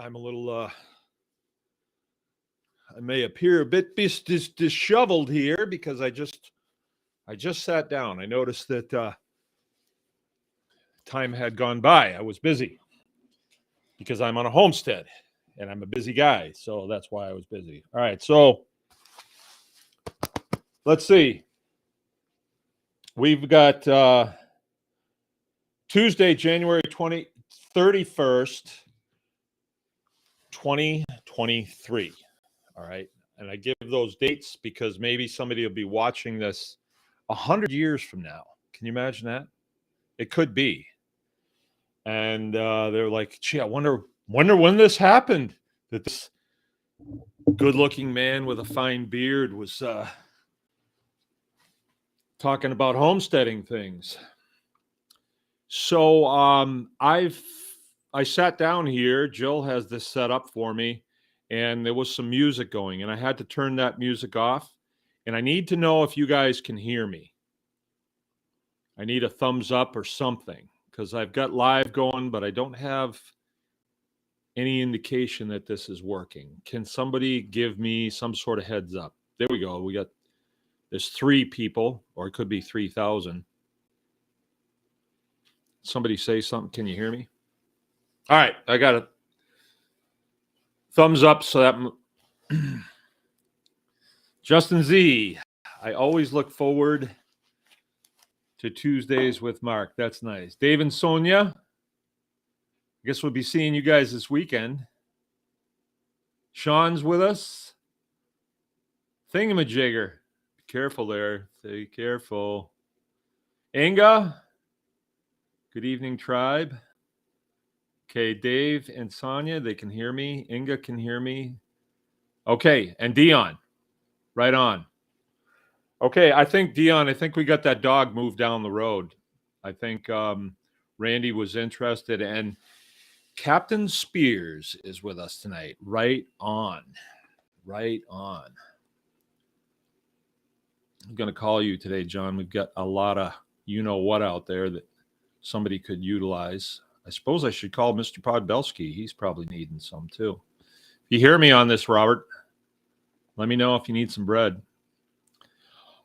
I'm a little, I may appear a bit disheveled here because I just sat down. I noticed that time had gone by. I was busy because I'm on a homestead and I'm a busy guy. So that's why I was busy. All right. So let's see. We've got Tuesday, January 31st, 2023. All right. And I give those dates because maybe somebody will be watching this 100 years from now. Can you imagine that? It could be. And they're like, gee, I wonder when this happened, that this good-looking man with a fine beard was talking about homesteading things. So I sat down here. Jill has this set up for me, and there was some music going, and I had to turn that music off. And I need to know if you guys can hear me. I need a thumbs up or something because I've got live going, but I don't have any indication that this is working. Can somebody give me some sort of heads up? There we go. There's 3 people, or it could be 3,000. Somebody say something. Can you hear me? All right. I got a thumbs up. So that Justin Z, I always look forward to Tuesdays with Mark. That's nice. Dave and Sonia, I guess we'll be seeing you guys this weekend. Sean's with us. Thingamajigger. Be careful there. Stay careful. Inga. Good evening, tribe. Okay, Dave and Sonia, they can hear me. Inga can hear me. Okay, and Dion. Right on. Okay, Dion, I think we got that dog moved down the road. I think Randy was interested, and Captain Spears is with us tonight. Right on. Right on. I'm going to call you today, John. We've got a lot of you-know-what out there that somebody could utilize. I suppose I should call Mr. Podbelski. He's probably needing some, too. If you hear me on this, Robert, let me know if you need some bread.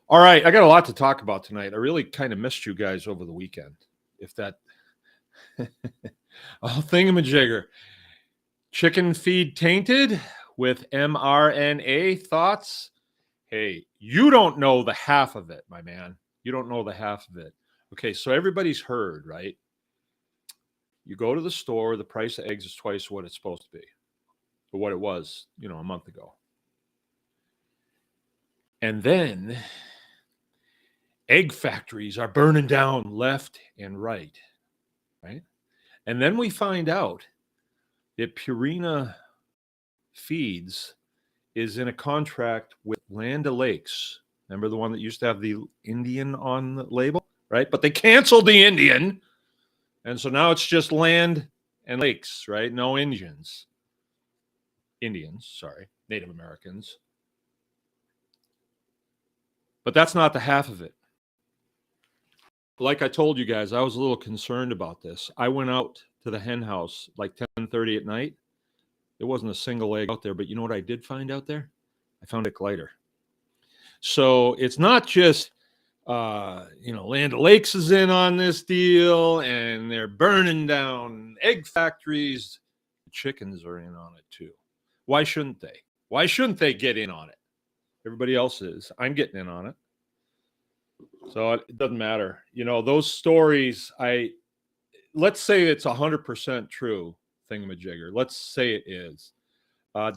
All right, I got a lot to talk about tonight. I really kind of missed you guys over the weekend. If that... Oh, thingamajigger. Chicken feed tainted with mRNA thoughts? Hey, you don't know the half of it, my man. You don't know the half of it. Okay, so everybody's heard, right? You go to the store, the price of eggs is twice what it's supposed to be, or what it was, a month ago. And then egg factories are burning down left and right? And then we find out that Purina Feeds is in a contract with Land O'Lakes. Remember the one that used to have the Indian on the label, right? But they canceled the Indian. And so now it's just Land and Lakes, right? No Indians, sorry, Native Americans. But that's not the half of it. Like I told you guys, I was a little concerned about this. I went out to the hen house like 10:30 at night. There wasn't a single egg out there, but you know what I did find out there? I found a glider. So it's not just, Land O'Lakes is in on this deal and they're burning down egg factories. Chickens are in on it too. Why shouldn't they? Why shouldn't they get in on it? Everybody else is. I'm getting in on it. So it doesn't matter. Those stories, let's say it's 100% true, thingamajigger. Let's say it is.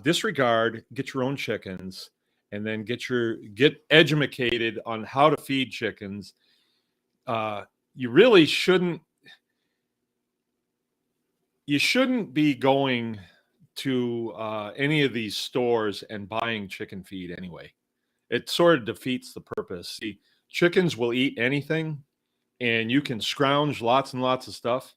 Disregard, get your own chickens, and then get educated on how to feed chickens. You really shouldn't be going to any of these stores and buying chicken feed anyway. It sort of defeats the purpose. See, chickens will eat anything, and you can scrounge lots and lots of stuff.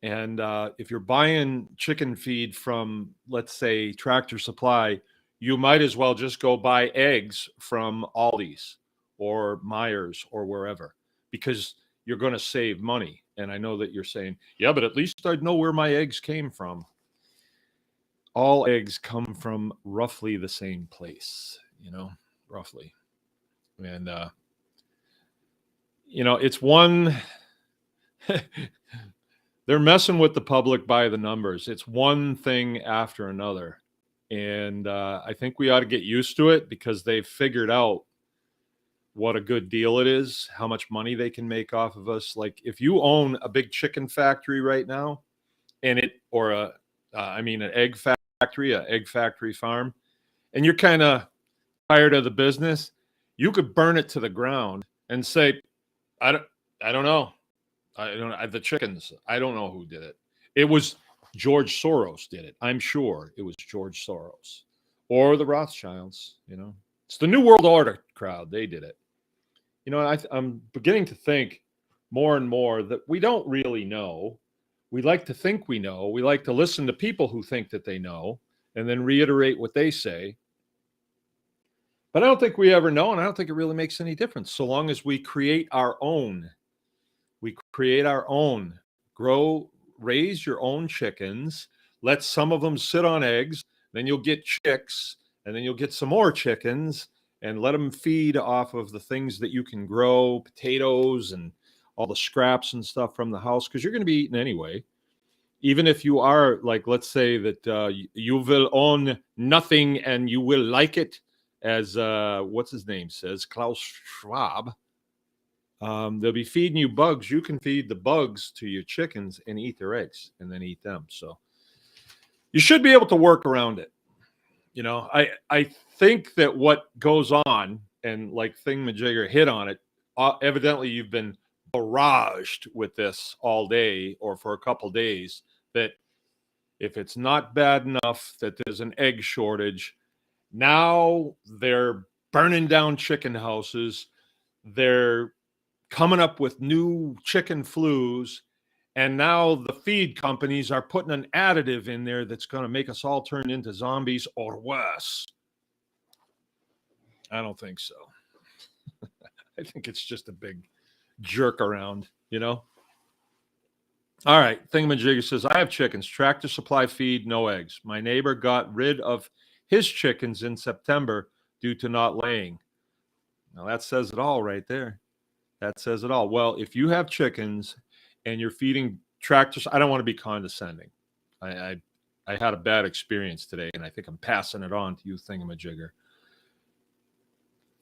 And if you're buying chicken feed from, let's say, Tractor Supply, you might as well just go buy eggs from Aldi's or Myers or wherever, because you're going to save money. And I know that you're saying, yeah, but at least I'd know where my eggs came from. all eggs come from roughly the same place, roughly. And, it's one, they're messing with the public by the numbers. It's one thing after another. And I think we ought to get used to it because they've figured out what a good deal it is, how much money they can make off of us. Like if you own a big chicken factory right now, and an egg factory, an egg factory farm, and you're kind of tired of the business, you could burn it to the ground and say, I don't, I don't know. The chickens. I don't know who did it. It was George Soros did it. I'm sure it was George Soros or the Rothschilds. It's the New World Order crowd. They did it. I'm beginning to think more and more that we don't really know. We like to think we know. We like to listen to people who think that they know and then reiterate what they say. But I don't think we ever know, and I don't think it really makes any difference so long as we create our own. We create our own. Raise your own chickens. Let some of them sit on eggs. Then you'll get chicks, and then you'll get some more chickens, and let them feed off of the things that you can grow, potatoes and all the scraps and stuff from the house, because you're going to be eating anyway. Even if you are, like, let's say that you will own nothing and you will like it, as what's his name says, Klaus Schwab. They'll be feeding you bugs. You can feed the bugs to your chickens and eat their eggs and then eat them. So you should be able to work around it. I think that what goes on, and like Thingamajigger hit on it, evidently you've been barraged with this all day or for a couple days, that if it's not bad enough that there's an egg shortage, now they're burning down chicken houses. They're coming up with new chicken flus. And now the feed companies are putting an additive in there that's going to make us all turn into zombies or worse. I don't think so. I think it's just a big jerk around, All right. Thingamajigger says, I have chickens, Tractor Supply feed, no eggs. My neighbor got rid of his chickens in September due to not laying. Now that says it all right there. That says it all. Well, if you have chickens and you're feeding tractors, I don't want to be condescending. I had a bad experience today, and I think I'm passing it on to you, Thingamajigger.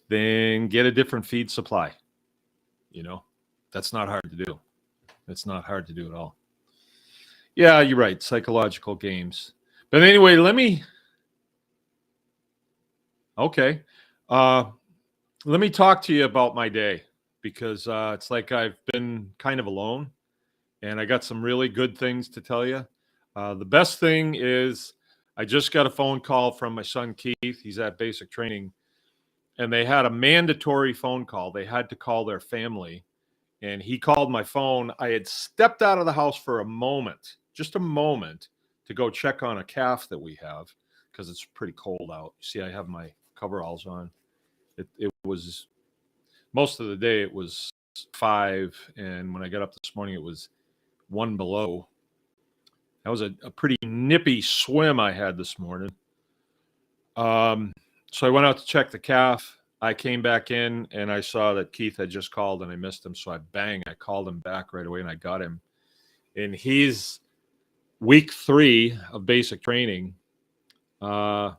Then get a different feed supply. That's not hard to do. It's not hard to do at all. Yeah, you're right. Psychological games. But anyway, let me talk to you about my day, because it's like I've been kind of alone, and I got some really good things to tell you. The best thing is I just got a phone call from my son, Keith. He's at basic training, and they had a mandatory phone call. They had to call their family, and he called my phone. I had stepped out of the house for a moment, just a moment, to go check on a calf that we have because it's pretty cold out. You see, I have my coveralls on. It was, most of the day it was 5, and when I got up this morning it was 1 below. That was a pretty nippy swim I had this morning. So I went out to check the calf. I came back in and I saw that Keith had just called and I missed him. So I called him back right away and I got him. And he's week 3 of basic training. So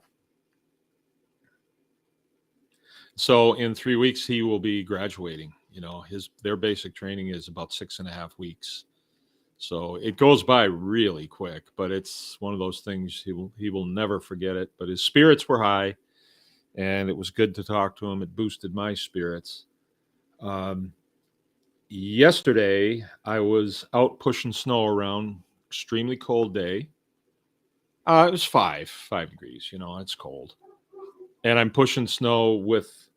in 3 weeks, he will be graduating. Their basic training is about 6.5 weeks. So it goes by really quick, but it's one of those things he will never forget it. But his spirits were high, and it was good to talk to him. It boosted my spirits. Yesterday, I was out pushing snow around. Extremely cold day. It was 5 degrees. It's cold. And I'm pushing snow with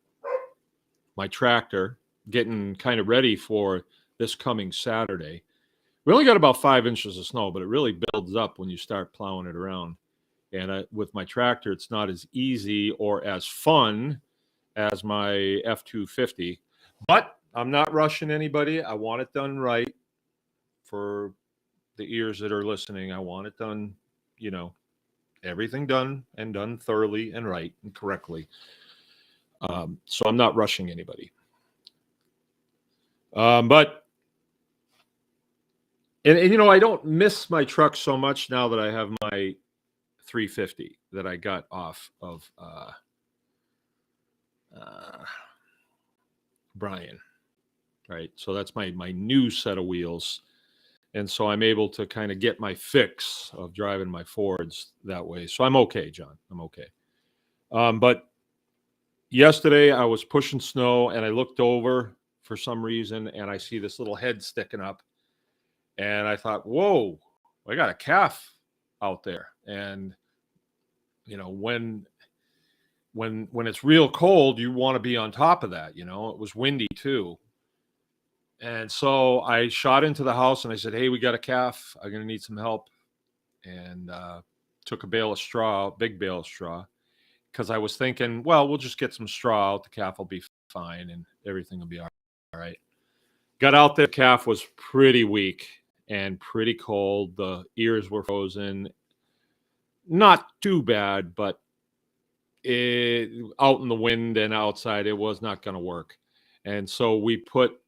my tractor, getting kind of ready for this coming Saturday. We only got about 5 inches of snow, but it really builds up when you start plowing it around. And with my tractor, it's not as easy or as fun as my F-250. But I'm not rushing anybody. I want it done right for the ears that are listening. I want it done, everything done and done thoroughly and right and correctly. So I'm not rushing anybody. But you know, I don't miss my truck so much now that I have my 350 that I got off of Brian. Right. So that's my new set of wheels. And so I'm able to kind of get my fix of driving my Fords that way. So I'm okay, John. I'm okay. But yesterday I was pushing snow and I looked over for some reason and I see this little head sticking up. And I thought, whoa, I got a calf out there. And, you know, when it's real cold, you want to be on top of that. You know, it was windy too. And so I shot into the house and I said, hey, we got a calf. I'm going to need some help. And took a bale of straw, big bale of straw, because I was thinking, well, we'll just get some straw out. The calf will be fine and everything will be all right. Got out there. The calf was pretty weak and pretty cold. The ears were frozen. Not too bad, but out in the wind and outside, it was not going to work. And so we put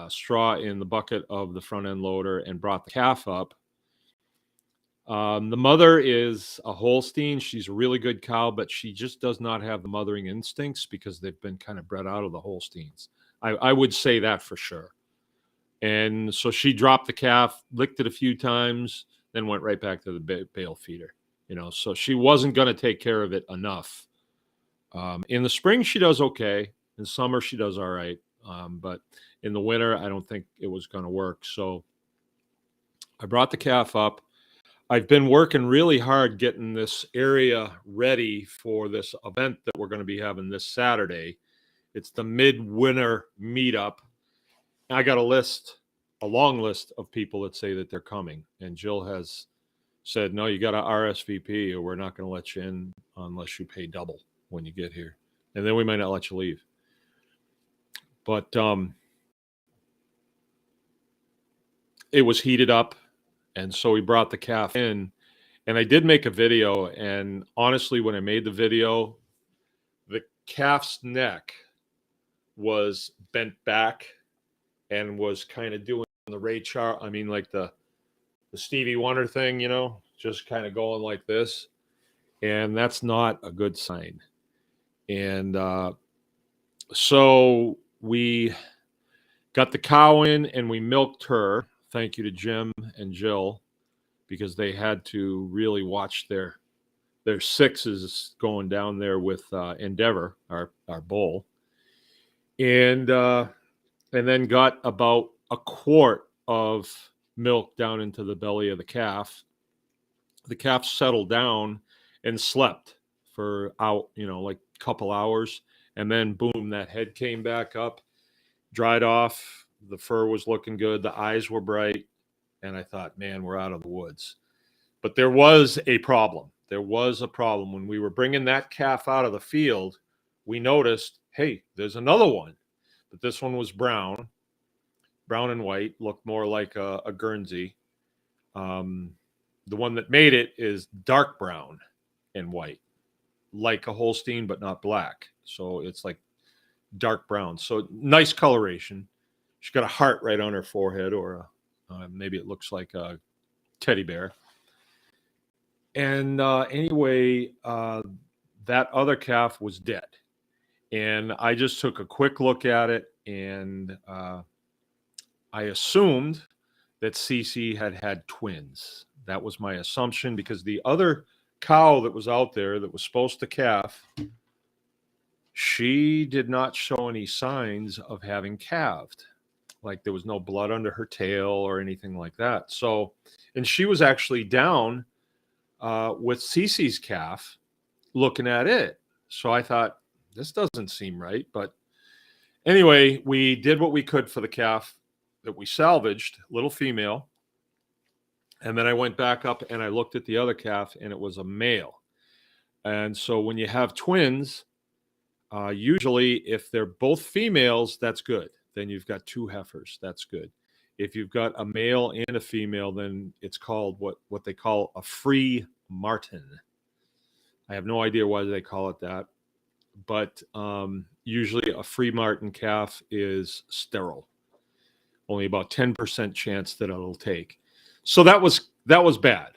straw in the bucket of the front end loader and brought the calf up. The mother is a Holstein. She's a really good cow, but she just does not have the mothering instincts because they've been kind of bred out of the Holsteins. I would say that for sure. And so she dropped the calf, licked it a few times, then went right back to the bale feeder. You know, so she wasn't going to take care of it enough. In the spring, she does okay. In summer, she does all right. But in the winter, I don't think it was going to work. So I brought the calf up. I've been working really hard getting this area ready for this event that we're going to be having this Saturday. It's the midwinter meetup. I got a long list of people that say that they're coming. And Jill has said, no, you got to RSVP or we're not going to let you in unless you pay double when you get here. And then we might not let you leave. But it was heated up. And so we brought the calf in. And I did make a video. And honestly, when I made the video, the calf's neck was bent back and was kind of doing the Ray Charles. I mean, like the Stevie Wonder thing, you know, just kind of going like this. And that's not a good sign. And so we got the cow in and we milked her. Thank you to Jim and Jill, because they had to really watch their sixes going down there with Endeavor, our bull. And then got about a quart of milk down into the belly of the calf. The calf settled down and slept for like a couple hours. And then boom, that head came back up, dried off. The fur was looking good. The eyes were bright. And I thought, man, we're out of the woods. But there was a problem. There was a problem. When we were bringing that calf out of the field, we noticed, hey, there's another one. But this one was brown and white, looked more like a Guernsey. The one that made it is dark brown and white, like a Holstein, but not black. So it's like dark brown. So nice coloration. She's got a heart right on her forehead, or maybe it looks like a teddy bear. And anyway, that other calf was dead. And I just took a quick look at it, and I assumed that Cece had twins. That was my assumption, because the other cow that was out there that was supposed to calf, she did not show any signs of having calved. Like there was no blood under her tail or anything like that. So, and she was actually down with Cece's calf looking at it. So I thought, this doesn't seem right. But anyway, we did what we could for the calf that we salvaged, little female. And then I went back up and I looked at the other calf, and it was a male. And so when you have twins, usually if they're both females, that's good. Then you've got two heifers. That's good. If you've got a male and a female, then it's called what they call a free marten. I have no idea why they call it that, but usually a free marten calf is sterile. Only about 10% chance that it'll take. So that was bad.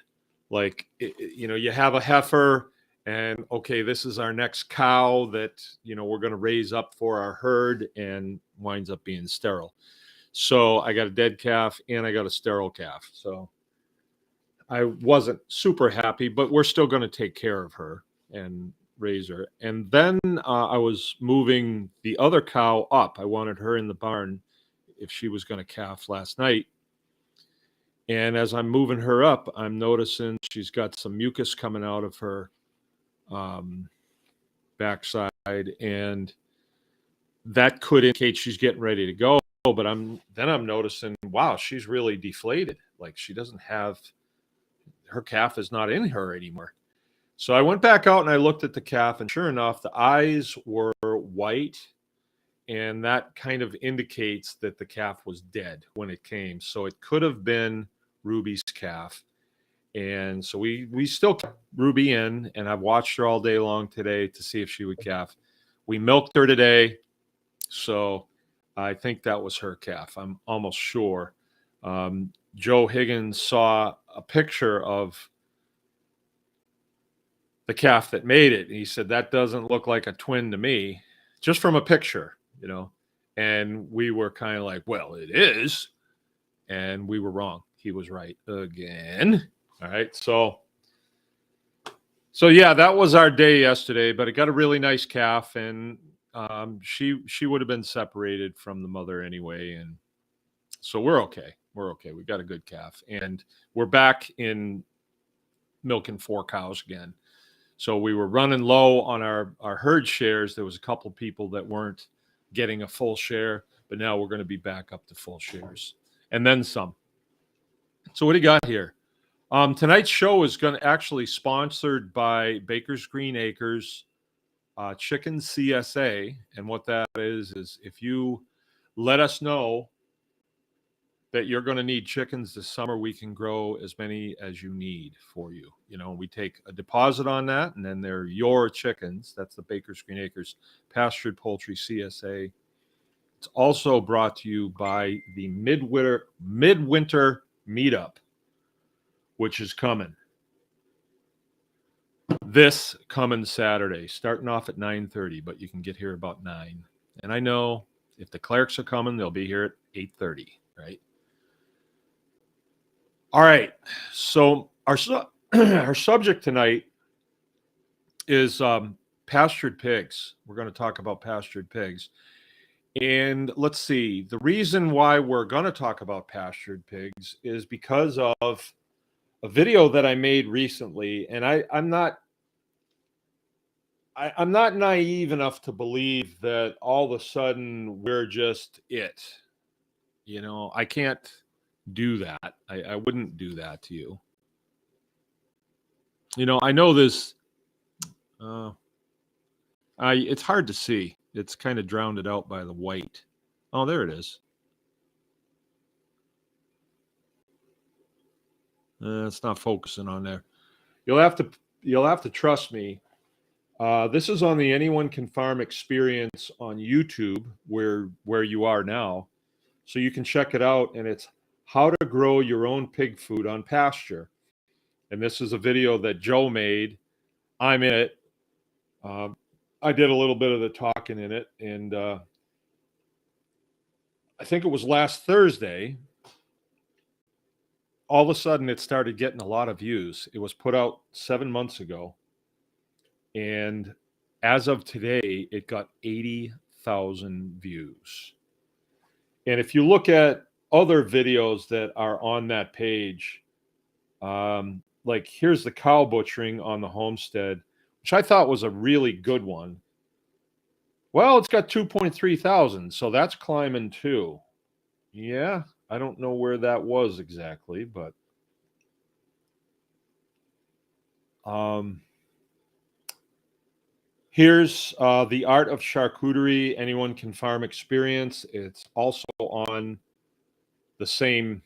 Like, you have a heifer and okay, this is our next cow that, we're going to raise up for our herd, and winds up being sterile. So I got a dead calf and I got a sterile calf. So I wasn't super happy, but we're still going to take care of her and raise her. And then I was moving the other cow up. I wanted her in the barn if she was going to calf last night. And as I'm moving her up, I'm noticing she's got some mucus coming out of her backside, and that could indicate she's getting ready to go. But I'm noticing, wow, she's really deflated. Like, she doesn't have, her calf is not in her anymore. So I went back out and I looked at the calf, and sure enough, the eyes were white, and that kind of indicates that the calf was dead when it came. So it could have been Ruby's calf. And so we still kept Ruby in, and I've watched her all day long today to see if she would calf. We milked her today, so I think that was her calf. I'm almost sure. Joe Higgins saw a picture of the calf that made it, and he said, that doesn't look like a twin to me, just from a picture, And we were kind of like, well, it is. And we were wrong. He was right again. All right. So yeah, that was our day yesterday, but it got a really nice calf, and she would have been separated from the mother anyway. And so we're okay. We're okay. We got a good calf, and we're back in milking 4 cows again. So we were running low on our herd shares. There was a couple of people that weren't getting a full share, but now we're going to be back up to full shares and then some. So what do you got here? Tonight's show is going to actually sponsored by Baker's Green Acres Chicken CSA. And what that is if you let us know that you're going to need chickens this summer, we can grow as many as you need for you. We take a deposit on that, and then they're your chickens. That's the Baker's Green Acres Pastured Poultry CSA. It's also brought to you by the Midwinter Meetup, which is coming this coming Saturday, starting off at 9:30, but you can get here about 9. And I know if the clerks are coming, they'll be here at 8:30, right? All right. So our subject tonight is pastured pigs. We're going to talk about pastured pigs. And let's see, the reason why we're going to talk about pastured pigs is because of a video that I made recently. And I'm not naive enough to believe that all of a sudden we're just it. I can't do that. I wouldn't do that to you. I know this. It's hard to see. It's kind of drowned out by the white. Oh, there it is. It's not focusing on there. You'll have to trust me. This is on the Anyone Can Farm experience on YouTube, where you are now, so you can check it out. And it's how to grow your own pig food on pasture. And this is a video that Joe made. I'm in it. I did a little bit of the talking in it, and I think it was last Thursday. All of a sudden, it started getting a lot of views. It was put out 7 months ago, and as of today, it got 80,000 views. And if you look at other videos that are on that page, like here's the cow butchering on the homestead, which I thought was a really good one. Well, it's got 2.3 thousand, so that's climbing too. Yeah, I don't know where that was exactly, but here's the Art of Charcuterie, Anyone Can Farm experience. It's also on the same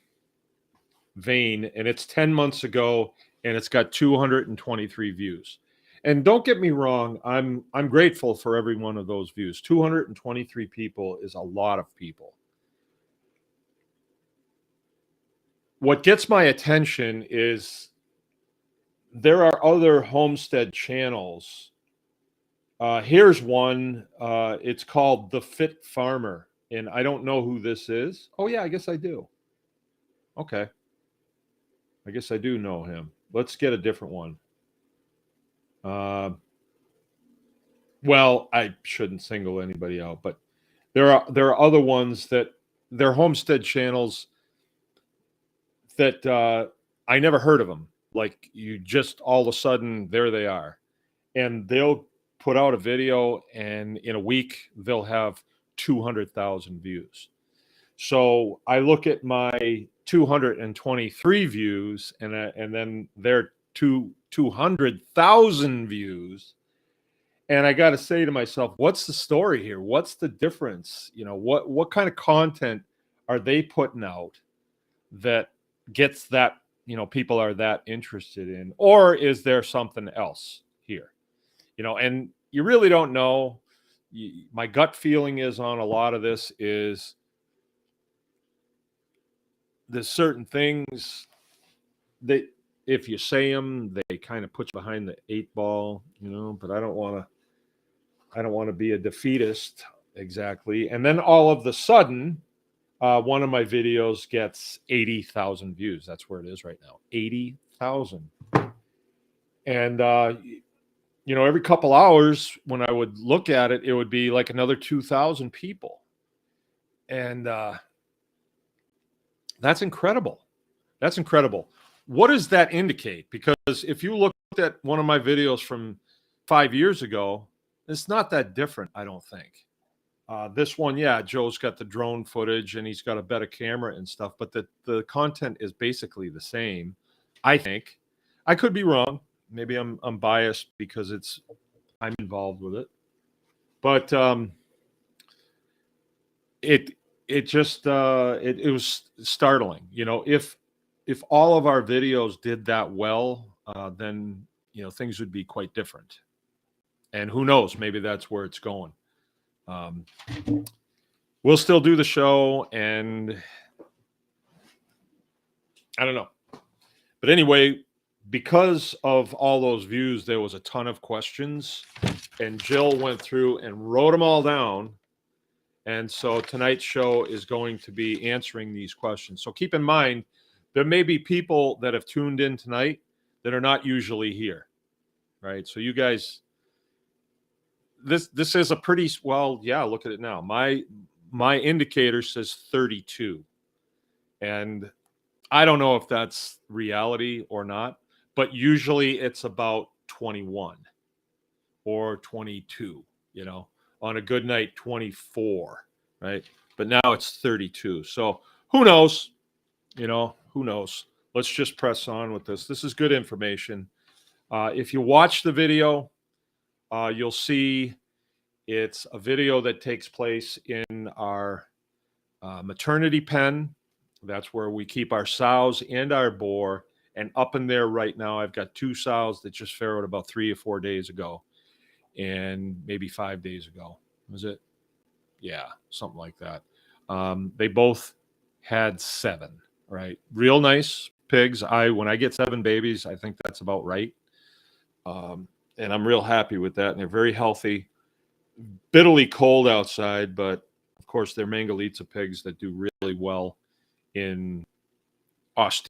vein, and it's 10 months ago, and it's got 223 views. And don't get me wrong, I'm grateful for every one of those views. 223 people is a lot of people. What gets my attention is there are other homestead channels. Here's one. It's called The Fit Farmer, and I don't know who this is. Oh yeah, I guess I do. Okay, I guess I do know him. Let's get a different one. Well, I shouldn't single anybody out, but there are other ones that they're homestead channels that I never heard of them. Like you just all of a sudden there they are, and they'll put out a video, and in a week they'll have 200,000 views. So I look at my 223 views, and then their 200,000 views, and I got to say to myself, what's the story here? What's the difference? You know, what kind of content are they putting out that gets that, people are that interested in? Or is there something else here? And you really don't know. My gut feeling is on a lot of this is there's certain things that if you say them, they kind of put you behind the 8 ball, but I don't want to be a defeatist exactly. And then all of the sudden, one of my videos gets 80,000 views. That's where it is right now, 80,000. And, every couple hours when I would look at it, it would be like another 2,000 people. And that's incredible. That's incredible. What does that indicate? Because if you looked at one of my videos from 5 years ago, it's not that different, I don't think. This one, yeah, Joe's got the drone footage and he's got a better camera and stuff, but the content is basically the same, I think. I could be wrong. Maybe I'm biased because I'm involved with it. But it was startling. If all of our videos did that well, then things would be quite different. And who knows? Maybe that's where it's going. We'll still do the show, and I don't know. But anyway, because of all those views, there was a ton of questions, and Jill went through and wrote them all down. And so tonight's show is going to be answering these questions. So keep in mind, there may be people that have tuned in tonight that are not usually here, right? So you guys, this is a pretty, well, yeah, look at it now. My indicator says 32. And I don't know if that's reality or not, but usually it's about 21 or 22, on a good night, 24, right? But now it's 32. So who knows? Who knows? Let's just press on with this. This is good information. If you watch the video, you'll see it's a video that takes place in our maternity pen. That's where we keep our sows and our boar. And up in there right now, I've got 2 sows that just farrowed about 3 or 4 days ago, and maybe 5 days ago. Was it? Yeah, something like that. They both had 7, right? Real nice pigs. When I get 7 babies, I think that's about right. And I'm real happy with that. And they're very healthy. Bitterly cold outside, but of course they're Mangalitsa pigs that do really well in austere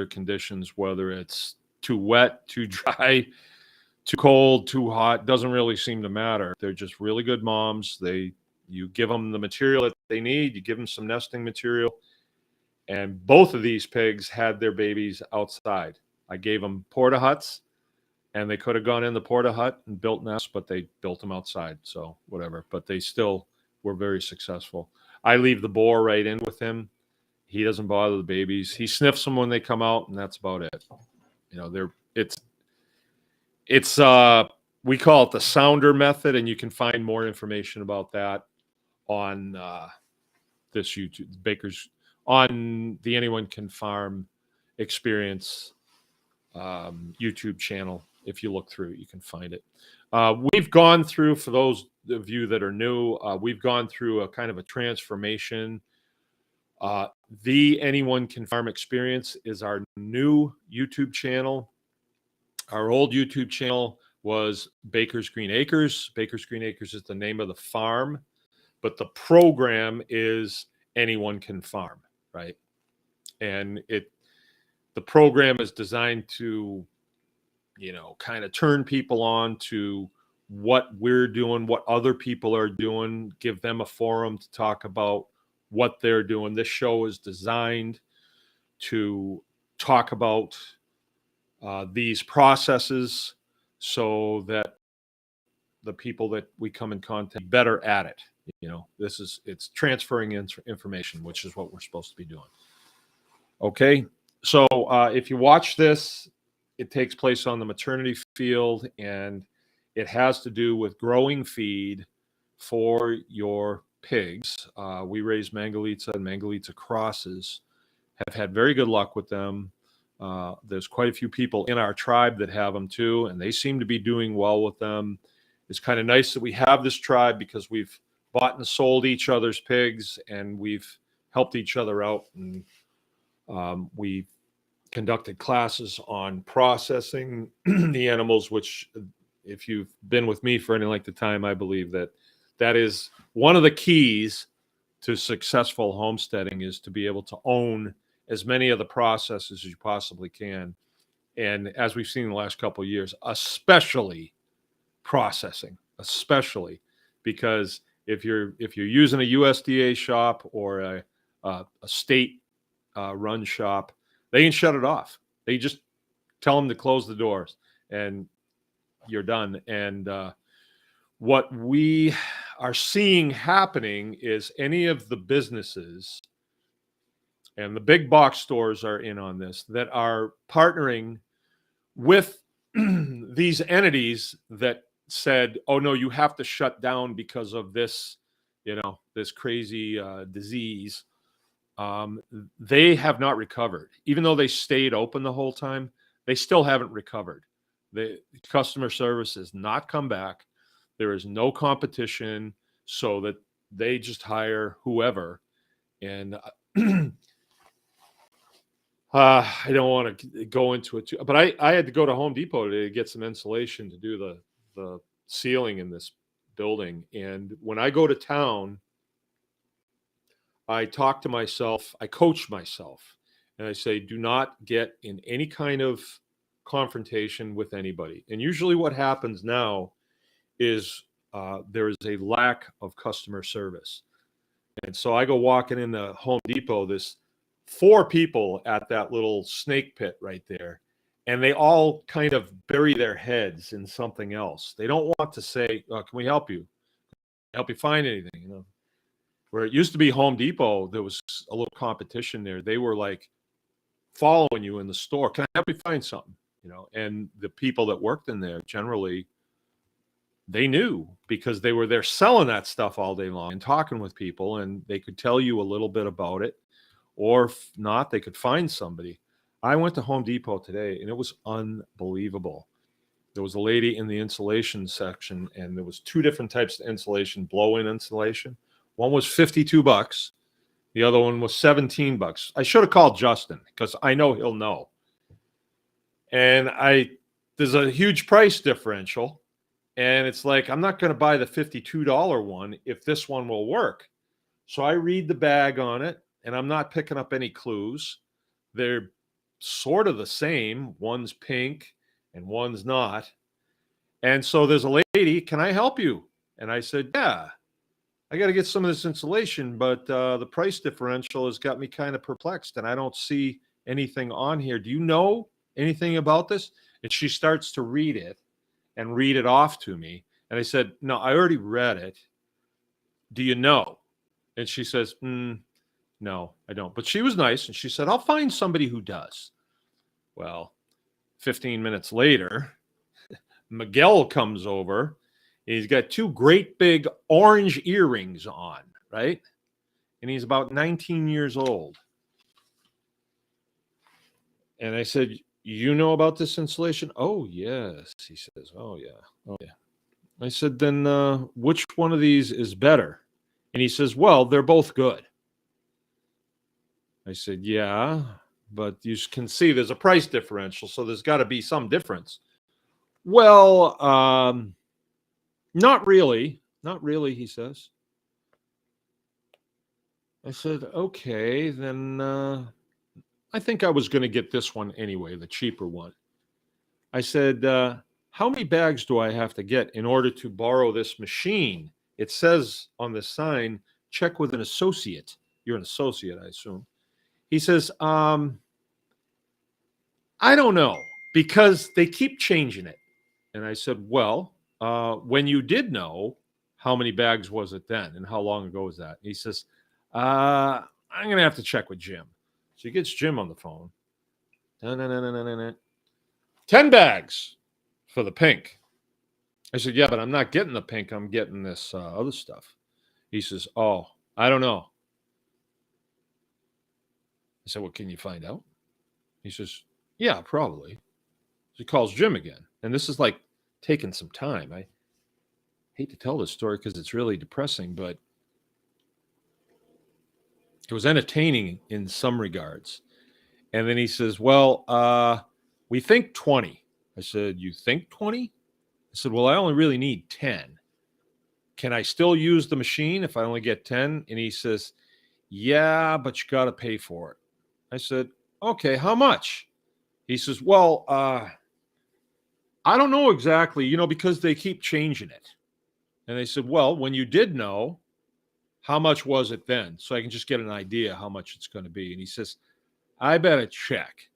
conditions, whether it's too wet, too dry, too cold, too hot, doesn't really seem to matter. They're just really good moms. You give them the material that they need, you give them some nesting material, and both of these pigs had their babies outside. I gave them porta huts, and they could have gone in the porta hut and built nests, but they built them outside, so whatever. But they still were very successful. I leave the boar right in with him. He doesn't bother the babies. He sniffs them when they come out, and that's about it. It's we call it the sounder method, and you can find more information about that on this YouTube on the Anyone Can Farm experience YouTube channel. If you look through, you can find it. We've gone through, for those of you that are new, we've gone through a kind of a transformation. The Anyone Can Farm Experience is our new YouTube channel. Our old YouTube channel was Baker's Green Acres. Baker's Green Acres is the name of the farm, but the program is Anyone Can Farm, right? And the program is designed to, kind of turn people on to what we're doing, what other people are doing, give them a forum to talk about what they're doing. This show is designed to talk about these processes so that the people that we come in contact better at it. It's transferring information, which is what we're supposed to be doing. Okay. So if you watch this, it takes place on the maternity field, and it has to do with growing feed for your pigs. We raise Mangalitsa and Mangalitsa crosses, have had very good luck with them. There's quite a few people in our tribe that have them too, and they seem to be doing well with them. It's kind of nice that we have this tribe because we've bought and sold each other's pigs, and we've helped each other out, and we've conducted classes on processing the animals, which, if you've been with me for any length of time, I believe that is one of the keys to successful homesteading, is to be able to own as many of the processes as you possibly can. And as we've seen in the last couple of years, especially processing, especially because if you're using a USDA shop or a state run shop, they can shut it off. They just tell them to close the doors and you're done. And what we are seeing happening is any of the businesses, and the big box stores are in on this, that are partnering with these entities that said, oh no, you have to shut down because of this, this crazy disease. They have not recovered. Even though they stayed open the whole time, they still haven't recovered. The customer service has not come back. There is no competition, so that they just hire whoever. And I don't want to go into it too, but I had to go to Home Depot today to get some insulation to do the ceiling in this building. And when I go to town, I talk to myself, I coach myself, and I say, do not get in any kind of confrontation with anybody. And usually what happens now is there is a lack of customer service. And so I go walking into Home Depot, there's 4 people at that little snake pit right there, and they all kind of bury their heads in something else. They don't want to say, can we help you? Help you find anything? Where it used to be Home Depot, there was a little competition there. They were like following you in the store. Can I help you find something? And the people that worked in there, generally, they knew, because they were there selling that stuff all day long and talking with people, and they could tell you a little bit about it, or if not, they could find somebody. I went to Home Depot today, and it was unbelievable. There was a lady in the insulation section, and there was 2 different types of insulation, blow-in insulation. One was $52. The other one was $17. I should have called Justin, because I know he'll know. And there's a huge price differential. And it's like, I'm not going to buy the $52 one if this one will work. So I read the bag on it, and I'm not picking up any clues. They're sort of the same. One's pink and one's not. And so there's a lady, can I help you? And I said, yeah. I got to get some of this insulation, but the price differential has got me kind of perplexed, and I don't see anything on here. Do you know anything about this? And she starts to read it and read it off to me. And I said, no, I already read it. Do you know? And she says, no, I don't. But she was nice, and she said, I'll find somebody who does. Well, 15 minutes later, Miguel comes over. He's got 2 great big orange earrings on, right? And he's about 19 years old. And I said, you know about this installation? Oh, yes. He says, oh, yeah. Oh, yeah. I said, then which one of these is better? And he says, well, they're both good. I said, yeah, but you can see there's a price differential, so there's got to be some difference. Well, not really. Not really, he says. I said, okay, then I think I was going to get this one anyway, the cheaper one. I said, how many bags do I have to get in order to borrow this machine? It says on the sign, check with an associate. You're an associate, I assume. He says, I don't know, because they keep changing it. And I said, well, when you did know, how many bags was it then? And how long ago was that? He says, I'm going to have to check with Jim. So he gets Jim on the phone. 10 bags for the pink. I said, yeah, but I'm not getting the pink. I'm getting this other stuff. He says, oh, I don't know. I said, well, can you find out? He says, yeah, probably. So he calls Jim again. And this is like taking some time. I hate to tell this story because it's really depressing, but it was entertaining in some regards. And then he says, well, we think 20. I said, you think 20? I said, well, I only really need 10. Can I still use the machine if I only get 10? And he says, yeah, but you got to pay for it. I said, okay, how much? He says, well, I don't know exactly, because they keep changing it. And they said, well, when you did know, how much was it then? So I can just get an idea how much it's going to be. And he says, I better check.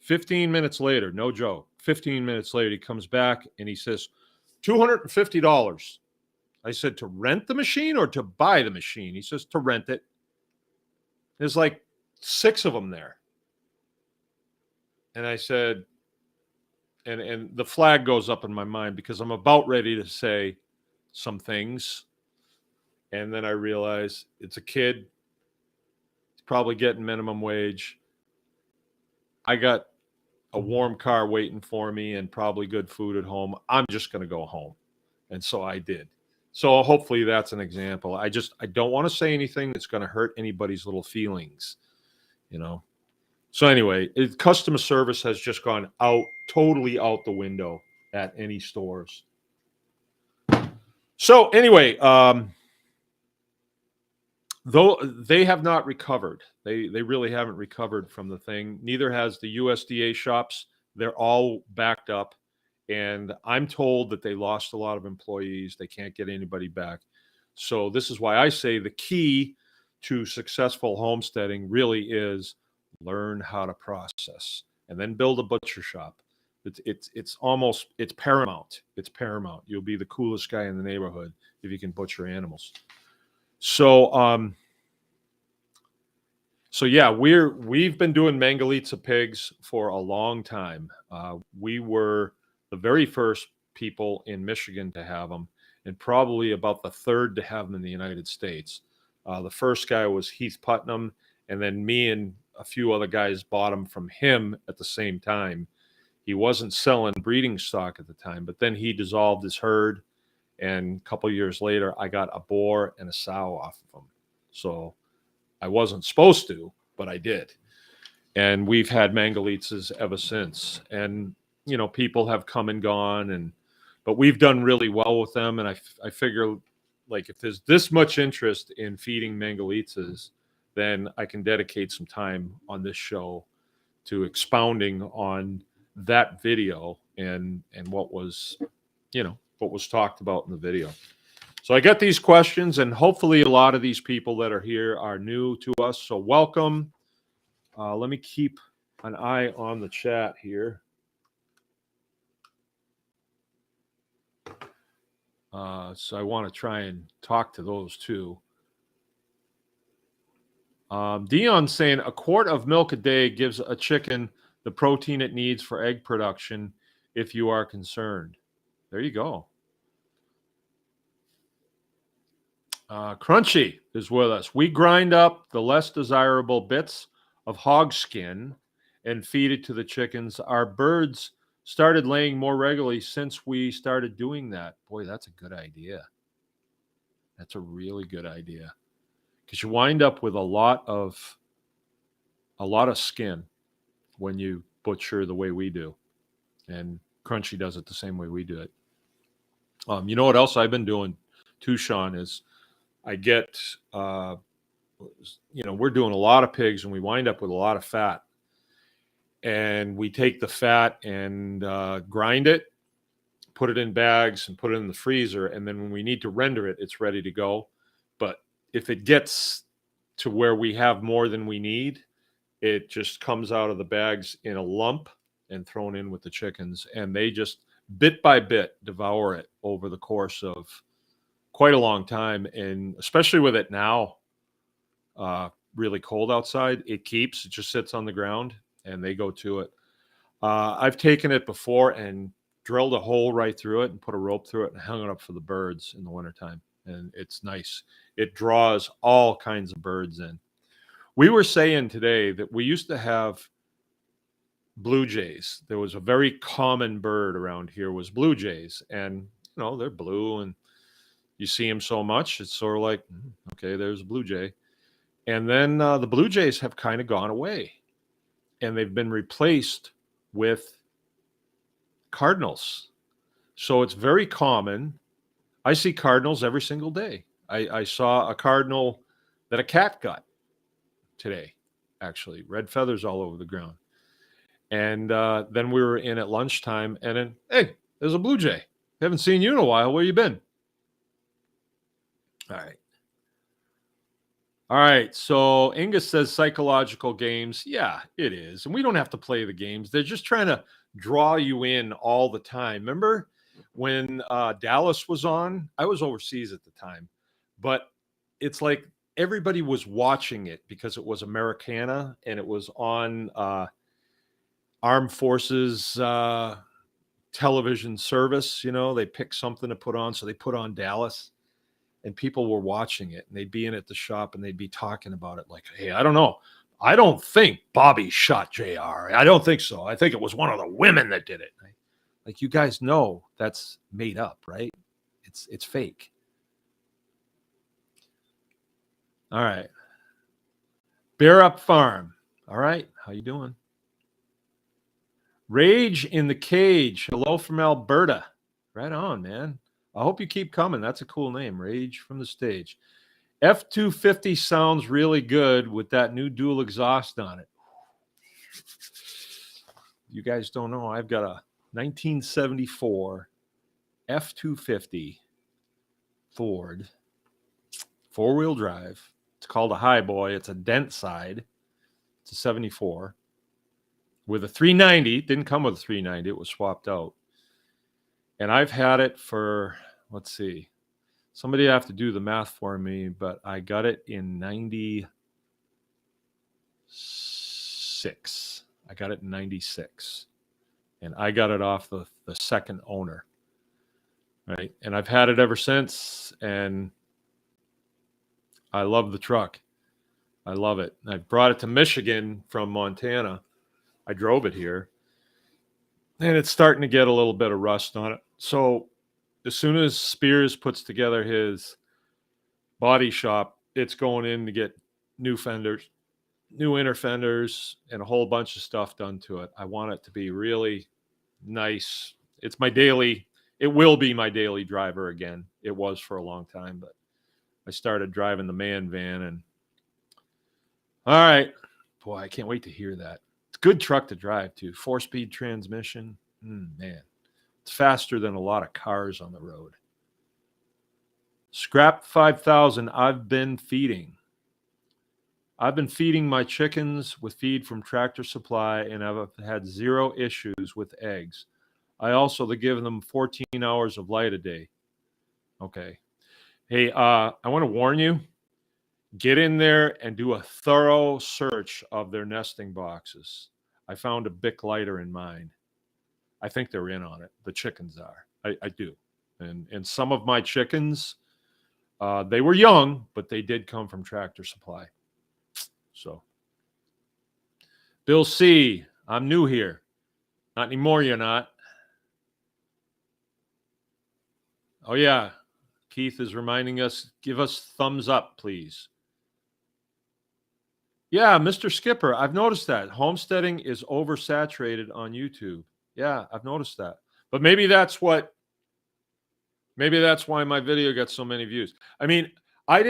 15 minutes later, no joke. 15 minutes later, he comes back and he says, $250. I said, to rent the machine or to buy the machine? He says, to rent it. There's like 6 of them there. And I said, and the flag goes up in my mind because I'm about ready to say some things. And then I realize it's a kid. He's probably getting minimum wage. I got a warm car waiting for me and probably good food at home. I'm just going to go home. And so I did. So hopefully that's an example. I don't want to say anything that's going to hurt anybody's little feelings, So anyway, customer service has just gone totally out the window at any stores. So anyway, though they have not recovered. They really haven't recovered from the thing. Neither has the USDA shops. They're all backed up. And I'm told that they lost a lot of employees. They can't get anybody back. So this is why I say the key to successful homesteading really is learn how to process and then build a butcher shop. It's paramount. It's paramount. You'll be the coolest guy in the neighborhood if you can butcher animals. So yeah, we've been doing Mangalitsa pigs for a long time. We were the very first people in Michigan to have them, and probably about the third to have them in the United States. The first guy was Heath Putnam, and then me and a few other guys bought them from him at the same time. He wasn't selling breeding stock at the time, but then he dissolved his herd, and a couple years later, I got a boar and a sow off of him. So I wasn't supposed to, but I did. And we've had Mangalitsas ever since. And, people have come and gone, but we've done really well with them. And I figure, like, if there's this much interest in feeding Mangalitsas, then I can dedicate some time on this show to expounding on that video and what was talked about in the video. So I got these questions, and hopefully a lot of these people that are here are new to us. So welcome. Let me keep an eye on the chat here. So I want to try and talk to those too. Dion's saying a quart of milk a day gives a chicken the protein it needs for egg production if you are concerned. There you go. Crunchy is with us. We grind up the less desirable bits of hog skin and feed it to the chickens. Our birds started laying more regularly since we started doing that. Boy, that's a good idea. That's a really good idea, because you wind up with a lot of skin when you butcher the way we do, and Crunchy does it the same way we do it. You know what else I've been doing too, Sean, is I get we're doing a lot of pigs and we wind up with a lot of fat, and we take the fat and grind it, put it in bags and put it in the freezer, and then when we need to render it, it's ready to go. But if it gets to where we have more than we need, it just comes out of the bags in a lump and thrown in with the chickens, and they just bit by bit devour it over the course of quite a long time. And especially with it now really cold outside, it just sits on the ground and they go to it. I've taken it before and drilled a hole right through it and put a rope through it and hung it up for the birds in the wintertime. And it's nice. It draws all kinds of birds in. We were saying today that we used to have blue jays. There was a very common bird around here was blue jays. And, they're blue and you see them so much. It's sort of like, okay, there's a blue jay. And then the blue jays have kind of gone away. And they've been replaced with cardinals. So it's very common. I see cardinals every single day. I saw a cardinal that a cat got today, actually. Red feathers all over the ground. And then we were in at lunchtime, and then, hey, there's a blue jay. Haven't seen you in a while. Where you been? All right. All right. So Inga says psychological games. Yeah, it is. And we don't have to play the games. They're just trying to draw you in all the time. Remember when Dallas was on? I was overseas at the time. But it's like everybody was watching it because it was Americana and it was on Armed Forces television service. They picked something to put on. So they put on Dallas. And people were watching it, and they'd be in at the shop, and they'd be talking about it like, hey, I don't know. I don't think Bobby shot JR. I don't think so. I think it was one of the women that did it. Like, you guys know that's made up, right? It's fake. All right. Bear Up Farm. All right. How you doing? Rage in the Cage. Hello from Alberta. Right on, man. I hope you keep coming. That's a cool name, Rage from the Stage. F-250 sounds really good with that new dual exhaust on it. You guys don't know, I've got a 1974 F-250 Ford four-wheel drive. It's called a Highboy. It's a dent side. It's a 74 with a 390. It didn't come with a 390. It was swapped out. And I've had it for, let's see, somebody have to do the math for me, but I got it in 96. I got it in 96. And I got it off the second owner, right? And I've had it ever since, and I love the truck. I love it. I brought it to Michigan from Montana. I drove it here. And it's starting to get a little bit of rust on it. So as soon as Spears puts together his body shop, it's going in to get new fenders, new inner fenders, and a whole bunch of stuff done to it. I want it to be really nice. It will be my daily driver again. It was for a long time, but I started driving the man van, and all right. Boy, I can't wait to hear that. It's a good truck to drive too. 4-speed transmission. Man, it's faster than a lot of cars on the road. Scrap 5000. I've been feeding my chickens with feed from Tractor Supply, and I've had zero issues with eggs. I also give them 14 hours of light a day. Okay. Hey, I want to warn you. Get in there and do a thorough search of their nesting boxes. I found a Bic lighter in mine. I think they're in on it. The chickens are. I do. And some of my chickens, they were young, but they did come from Tractor Supply. So, Bill C., I'm new here. Not anymore, you're not. Oh, yeah. Keith is reminding us, give us thumbs up, please. Yeah, Mr. Skipper, I've noticed that. Homesteading is oversaturated on YouTube. Yeah, I've noticed that. But maybe that's why my video got so many views. I mean, I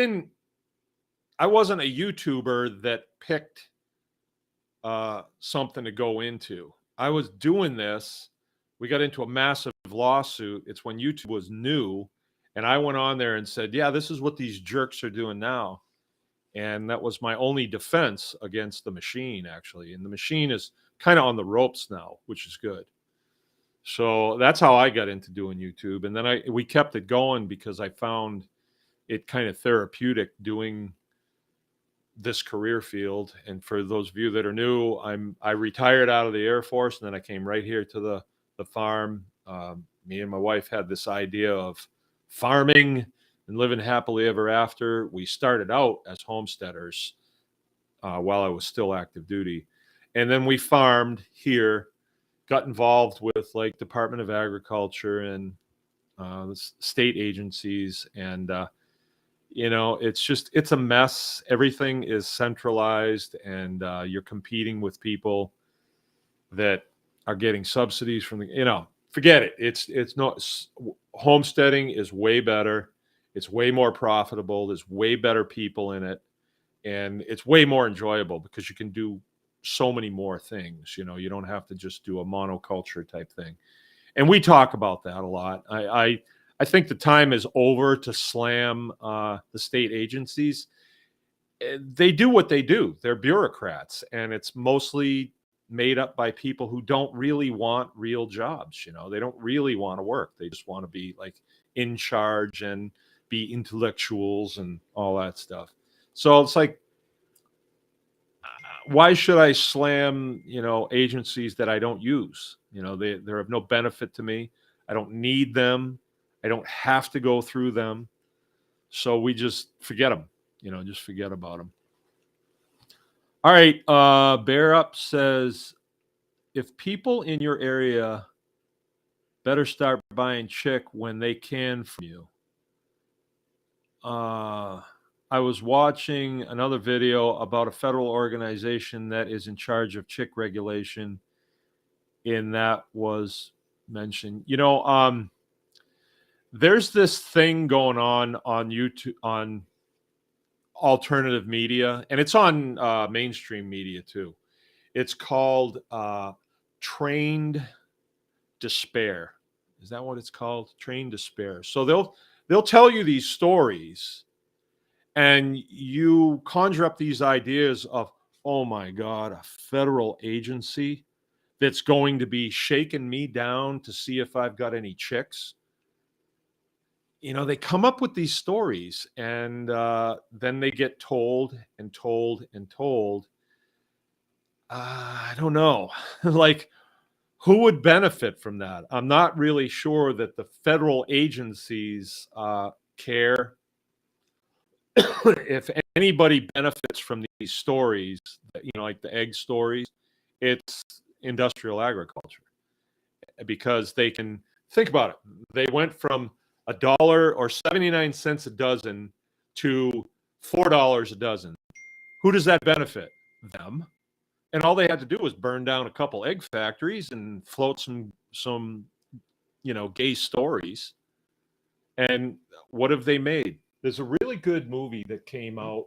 wasn't a YouTuber that picked something to go into. I was doing this. We got into a massive lawsuit. It's when YouTube was new. And I went on there and said, yeah, this is what these jerks are doing now. And that was my only defense against the machine, actually. And the machine is kind of on the ropes now, which is good. So that's how I got into doing YouTube. And then we kept it going because I found it kind of therapeutic doing this career field. And for those of you that are new, I retired out of the Air Force, and then I came right here to the farm. Me and my wife had this idea of farming and living happily ever after. We started out as homesteaders while I was still active duty, and then we farmed here, got involved with like Department of Agriculture and the state agencies, and it's a mess. Everything is centralized, and you're competing with people that are getting subsidies from forget it. It's not. Homesteading is way better. It's way more profitable. There's way better people in it, and it's way more enjoyable because you can do so many more things. You don't have to just do a monoculture type thing. And we talk about that a lot. I think the time is over to slam the state agencies. They do what they do. They're bureaucrats, and it's mostly made up by people who don't really want real jobs. They don't really want to work. They just want to be like in charge and be intellectuals and all that stuff. So it's like, why should I slam, agencies that I don't use? They're of no benefit to me. I don't need them. I don't have to go through them. So we just forget them, just forget about them. All right. Bear Up says, if people in your area better start buying chick when they can from you. I was watching another video about a federal organization that is in charge of chick regulation, and that was mentioned. There's this thing going on YouTube, on alternative media, and it's on mainstream media too. It's called Trained Despair. Is that what it's called? Trained Despair. So they'll tell you these stories, and you conjure up these ideas of, oh my God, a federal agency that's going to be shaking me down to see if I've got any chicks. They come up with these stories, and then they get told and told and told. I don't know. Like, who would benefit from that? I'm not really sure that the federal agencies care. If anybody benefits from these stories, like the egg stories, it's industrial agriculture, because they can think about it. They went from $1 or 79 cents a dozen to $4 a dozen. Who does that benefit? Them. And all they had to do was burn down a couple egg factories and float some gay stories. And what have they made? There's a really good movie that came out.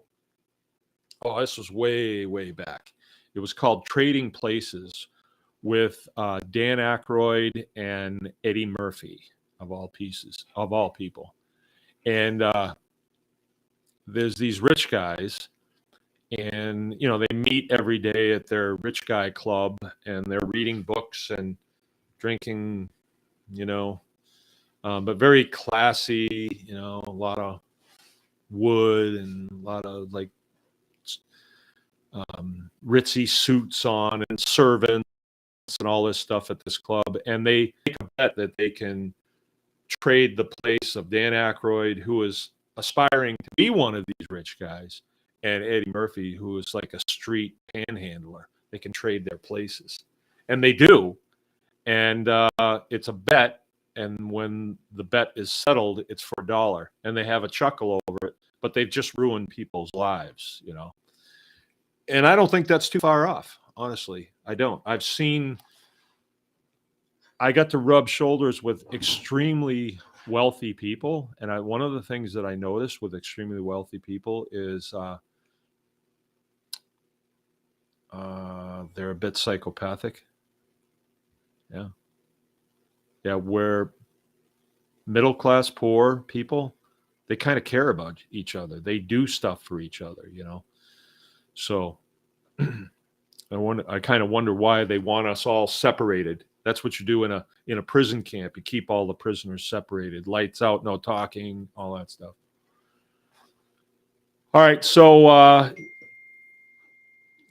Oh, this was way, way back. It was called Trading Places, with Dan Aykroyd and Eddie Murphy, of all people. And there's these rich guys, and they meet every day at their rich guy club, and they're reading books and drinking, but very classy, a lot of wood and a lot of like ritzy suits on, and servants and all this stuff at this club. And they make a bet that they can trade the place of Dan Aykroyd, who is aspiring to be one of these rich guys, and Eddie Murphy, who is like a street panhandler. They can trade their places. And they do. And it's a bet. And when the bet is settled, it's for $1. And they have a chuckle over it. But they've just ruined people's lives, you know. And I don't think that's too far off, honestly. I don't. I got to rub shoulders with extremely wealthy people. And one of the things that I noticed with extremely wealthy people is they're a bit psychopathic. Yeah. Yeah. Where middle class, poor people, they kind of care about each other. They do stuff for each other, you know. So I kind of wonder why they want us all separated. That's what you do in a prison camp. You keep all the prisoners separated, lights out, no talking, all that stuff. All right, so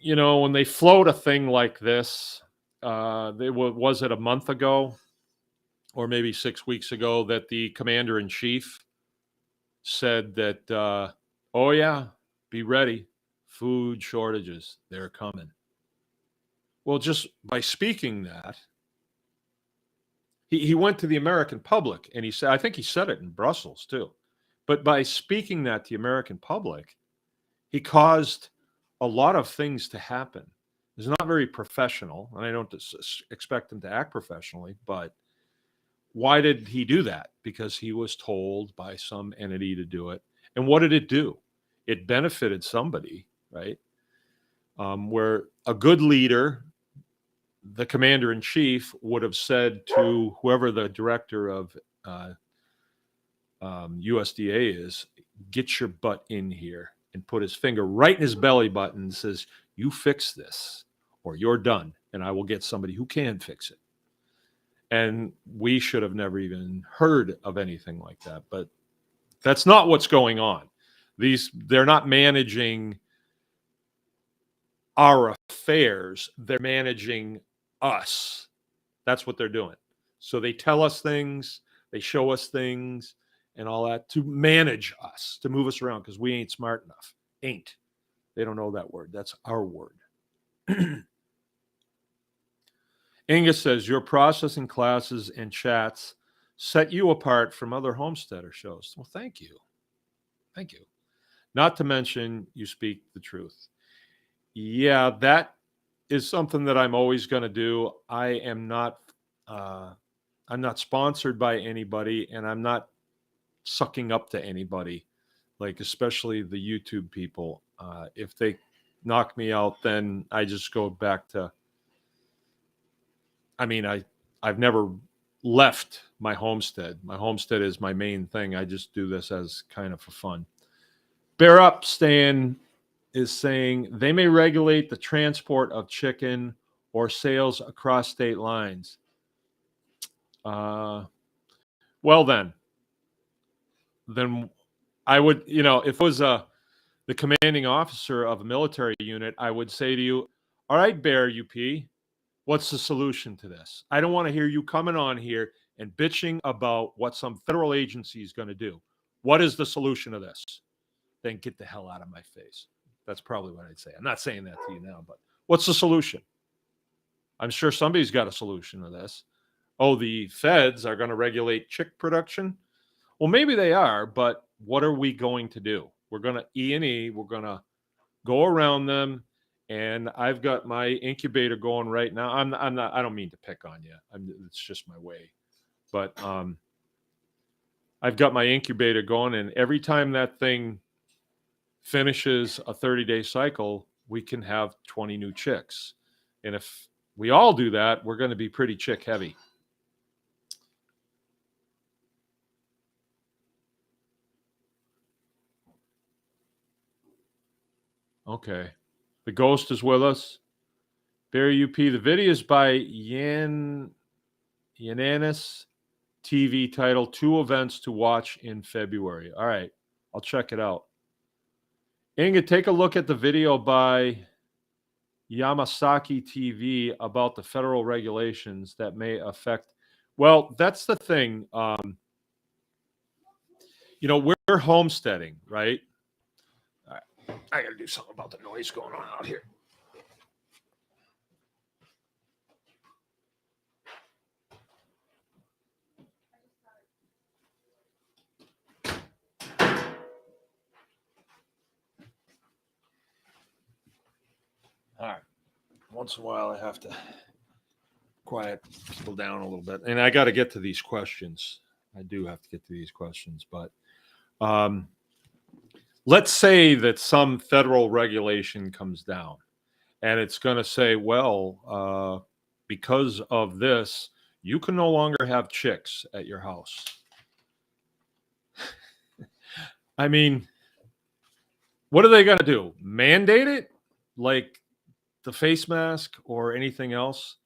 you know, when they float a thing like this, was it a month ago or maybe 6 weeks ago that the commander in chief said that, oh yeah, be ready, food shortages, they're coming. Well, just by speaking that, he went to the American public and he said, I think he said it in Brussels too, but by speaking that to the American public, he caused a lot of things to happen. It's not very professional, and I don't expect him to act professionally, but why did he do that? Because he was told by some entity to do it. And what did it do? It benefited somebody, right? Where a good leader, the commander in chief, would have said to whoever the director of USDA is, get your butt in here, and put his finger right in his belly button and says, you fix this or you're done, and I will get somebody who can fix it. And we should have never even heard of anything like that. But that's not what's going on. They're not managing our affairs. They're managing us. That's what they're doing. So they tell us things, they show us things and all that to manage us, to move us around because we ain't smart enough. Ain't. They don't know that word. That's our word. Inga says, your processing classes and chats set you apart from other homesteader shows. Well, thank you. Thank you. Not to mention, you speak the truth. Yeah, that is something that I'm always going to do. I'm not sponsored by anybody, and I'm not sucking up to anybody, like especially the YouTube people. If they knock me out, then I just go back to, I mean, I've never left my homestead. My homestead is my main thing. I just do this as kind of for fun. Bear Up Stan is saying they may regulate the transport of chicken or sales across state lines. Well, then I would, you know, if it was the commanding officer of a military unit, I would say to you, all right, Bear UP, what's the solution to this? I don't want to hear you coming on here and bitching about what some federal agency is going to do. What is the solution to this? Then get the hell out of my face. That's probably what I'd say. I'm not saying that to you now, but what's the solution? I'm sure somebody's got a solution to this. Oh, the feds are going to regulate chick production? Well, maybe they are, but what are we going to do? We're going to E&E. We're going to go around them. And I've got my incubator going right now. I'm not, I don't mean to pick on you. It's just my way. But I've got my incubator going, and every time that thing finishes a 30-day cycle, we can have 20 new chicks. And if we all do that, we're going to be pretty chick heavy. Okay. The ghost is with us. Barry UP. The video is by Yananis TV, titled 2 Events to Watch in February. All right. I'll check it out. Inga, take a look at the video by Yamasaki TV about the federal regulations that may affect. Well, that's the thing. You know, we're homesteading, right? All right. I got to do something about the noise going on out here. All right. Once in a while, I have to quiet people down a little bit. And I got to get to these questions. I do have to get to these questions. But let's say that some federal regulation comes down and it's going to say, well, because of this, you can no longer have chicks at your house. I mean, what are they going to do? Mandate it? Like the face mask or anything else?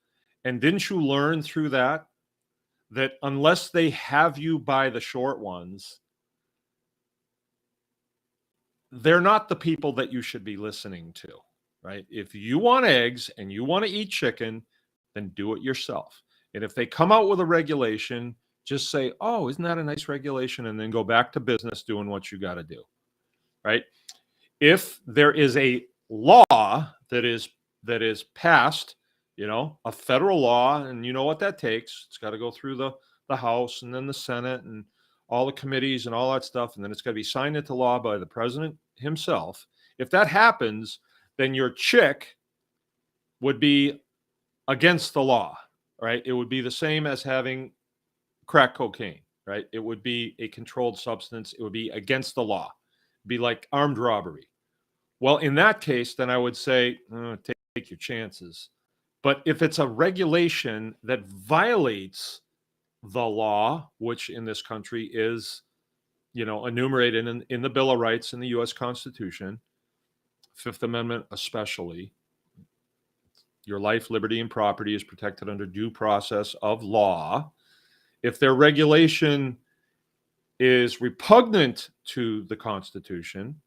And didn't you learn through that unless they have you buy the short ones, they're not the people that you should be listening to, right? If you want eggs and you want to eat chicken, then do it yourself. And if they come out with a regulation, just say, oh, isn't that a nice regulation? And then go back to business doing what you got to do, right? If there is a law that is passed, a federal law, and you know what that takes, it's got to go through the House and then the Senate and all the committees and all that stuff, and then it's got to be signed into law by the president himself. If that happens, then your chick would be against the law, right? It would be the same as having crack cocaine, right? It would be a controlled substance. It would be against the law. It'd be like armed robbery. Well, in that case, then I would say, take your chances. But if it's a regulation that violates the law, which in this country is, enumerated in the Bill of Rights in the U.S. Constitution, Fifth Amendment especially, your life, liberty, and property is protected under due process of law. If their regulation is repugnant to the Constitution,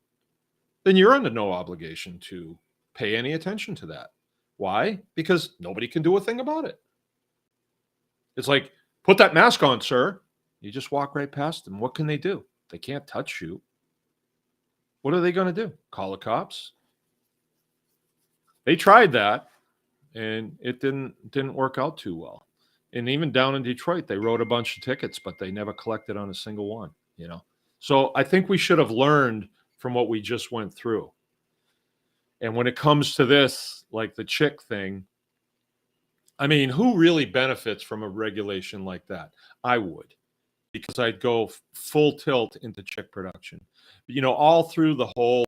then you're under no obligation to pay any attention to that. Why? Because nobody can do a thing about it. It's like, put that mask on, sir. You just walk right past them. What can they do? They can't touch you. What are they going to do? Call the cops? They tried that, and it didn't work out too well. And even down in Detroit, they wrote a bunch of tickets, but they never collected on a single one, So I think we should have learned from what we just went through. And when it comes to this, like the chick thing, I mean, who really benefits from a regulation like that? I would, because I'd go full tilt into chick production. All through the whole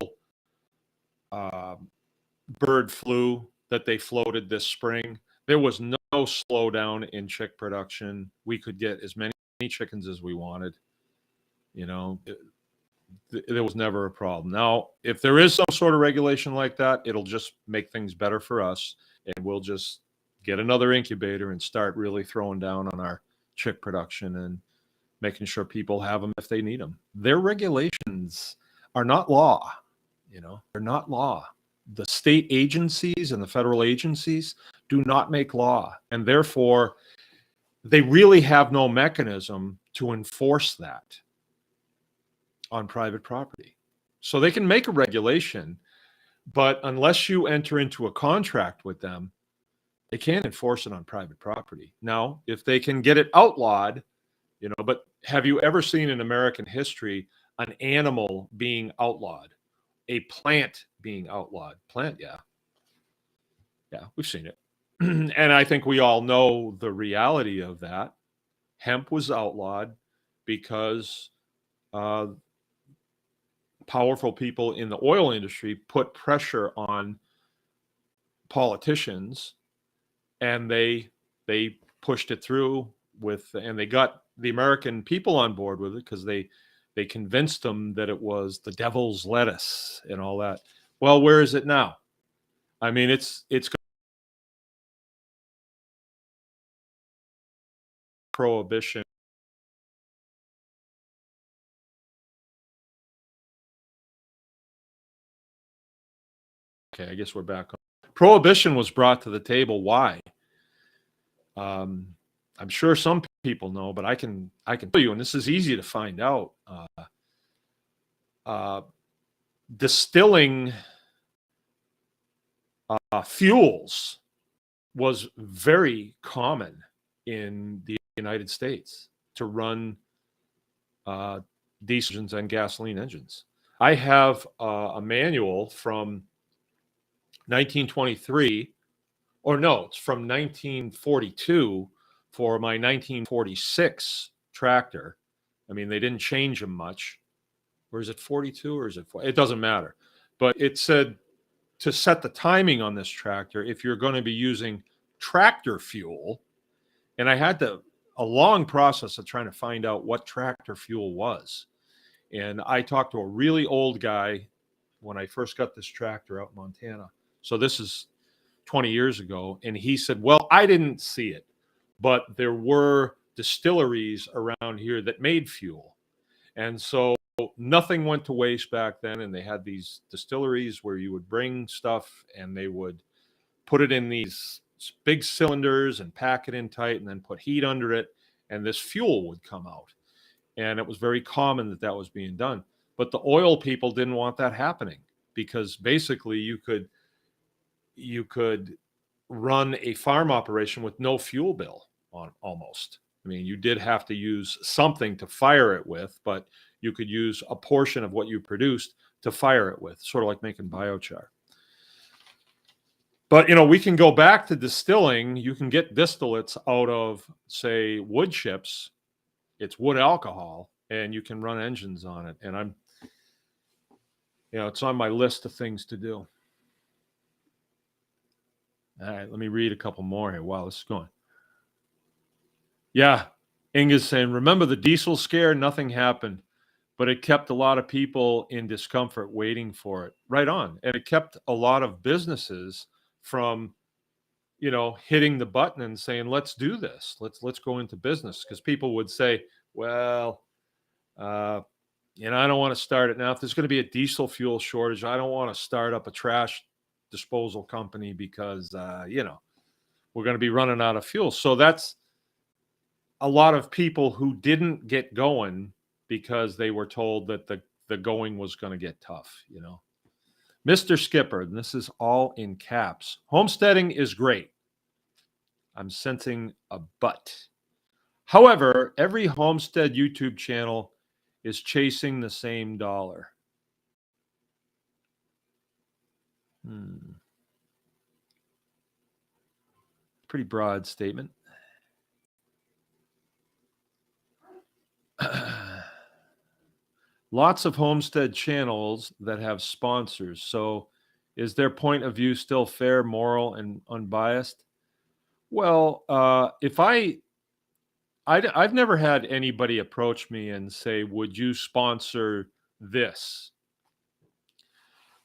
bird flu that they floated this spring, there was no slowdown in chick production. We could get as many chickens as we wanted. There was never a problem. Now, if there is some sort of regulation like that, it'll just make things better for us, and we'll just get another incubator and start really throwing down on our chick production and making sure people have them if they need them. Their regulations are not law. They're not law. The state agencies and the federal agencies do not make law, and therefore they really have no mechanism to enforce that on private property. So they can make a regulation, but unless you enter into a contract with them, they can't enforce it on private property. Now, if they can get it outlawed, but have you ever seen in American history an animal being outlawed? A plant being outlawed? Plant, yeah. Yeah, we've seen it. And I think we all know the reality of that. Hemp was outlawed because powerful people in the oil industry put pressure on politicians, and they pushed it through and they got the American people on board with it because they convinced them that it was the devil's lettuce and all that. Well, where is it now? I mean, it's prohibition. Okay, I guess we're back on. Prohibition was brought to the table. Why? I'm sure some people know, but I can tell you, and this is easy to find out. Distilling fuels was very common in the United States to run diesel engines and gasoline engines. I have a manual from 1923, or no, it's from 1942 for my 1946 tractor. I mean, they didn't change them much. Or is it 42 or is it 40? It doesn't matter. But it said to set the timing on this tractor, if you're going to be using tractor fuel, and I had a long process of trying to find out what tractor fuel was. And I talked to a really old guy when I first got this tractor out in Montana. So this is 20 years ago. And he said, well, I didn't see it, but there were distilleries around here that made fuel. And so nothing went to waste back then. And they had these distilleries where you would bring stuff and they would put it in these big cylinders and pack it in tight and then put heat under it. And this fuel would come out. And it was very common that that was being done. But the oil people didn't want that happening because basically you could run a farm operation with no fuel bill on almost. I mean, you did have to use something to fire it with, but you could use a portion of what you produced to fire it with, sort of like making biochar. But, you know, we can go back to distilling. You can get distillates out of, say, wood chips. It's wood alcohol, and you can run engines on it. And it's on my list of things to do. All right, let me read a couple more here. Wow, this is going. Yeah, Inga's saying, remember the diesel scare? Nothing happened, but it kept a lot of people in discomfort waiting for it. Right on. And it kept a lot of businesses from, hitting the button and saying, let's do this. Let's go into business. Because people would say, well, I don't want to start it now. If there's going to be a diesel fuel shortage, I don't want to start up a trash disposal company because, we're going to be running out of fuel. So that's a lot of people who didn't get going because they were told that the going was going to get tough, Mr. Skipper, and this is all in caps. Homesteading is great. I'm sensing a but. However, every homestead YouTube channel is chasing the same dollar. Pretty broad statement. Lots of homestead channels that have sponsors. So is their point of view still fair, moral, and unbiased? Well, I've never had anybody approach me and say, would you sponsor this?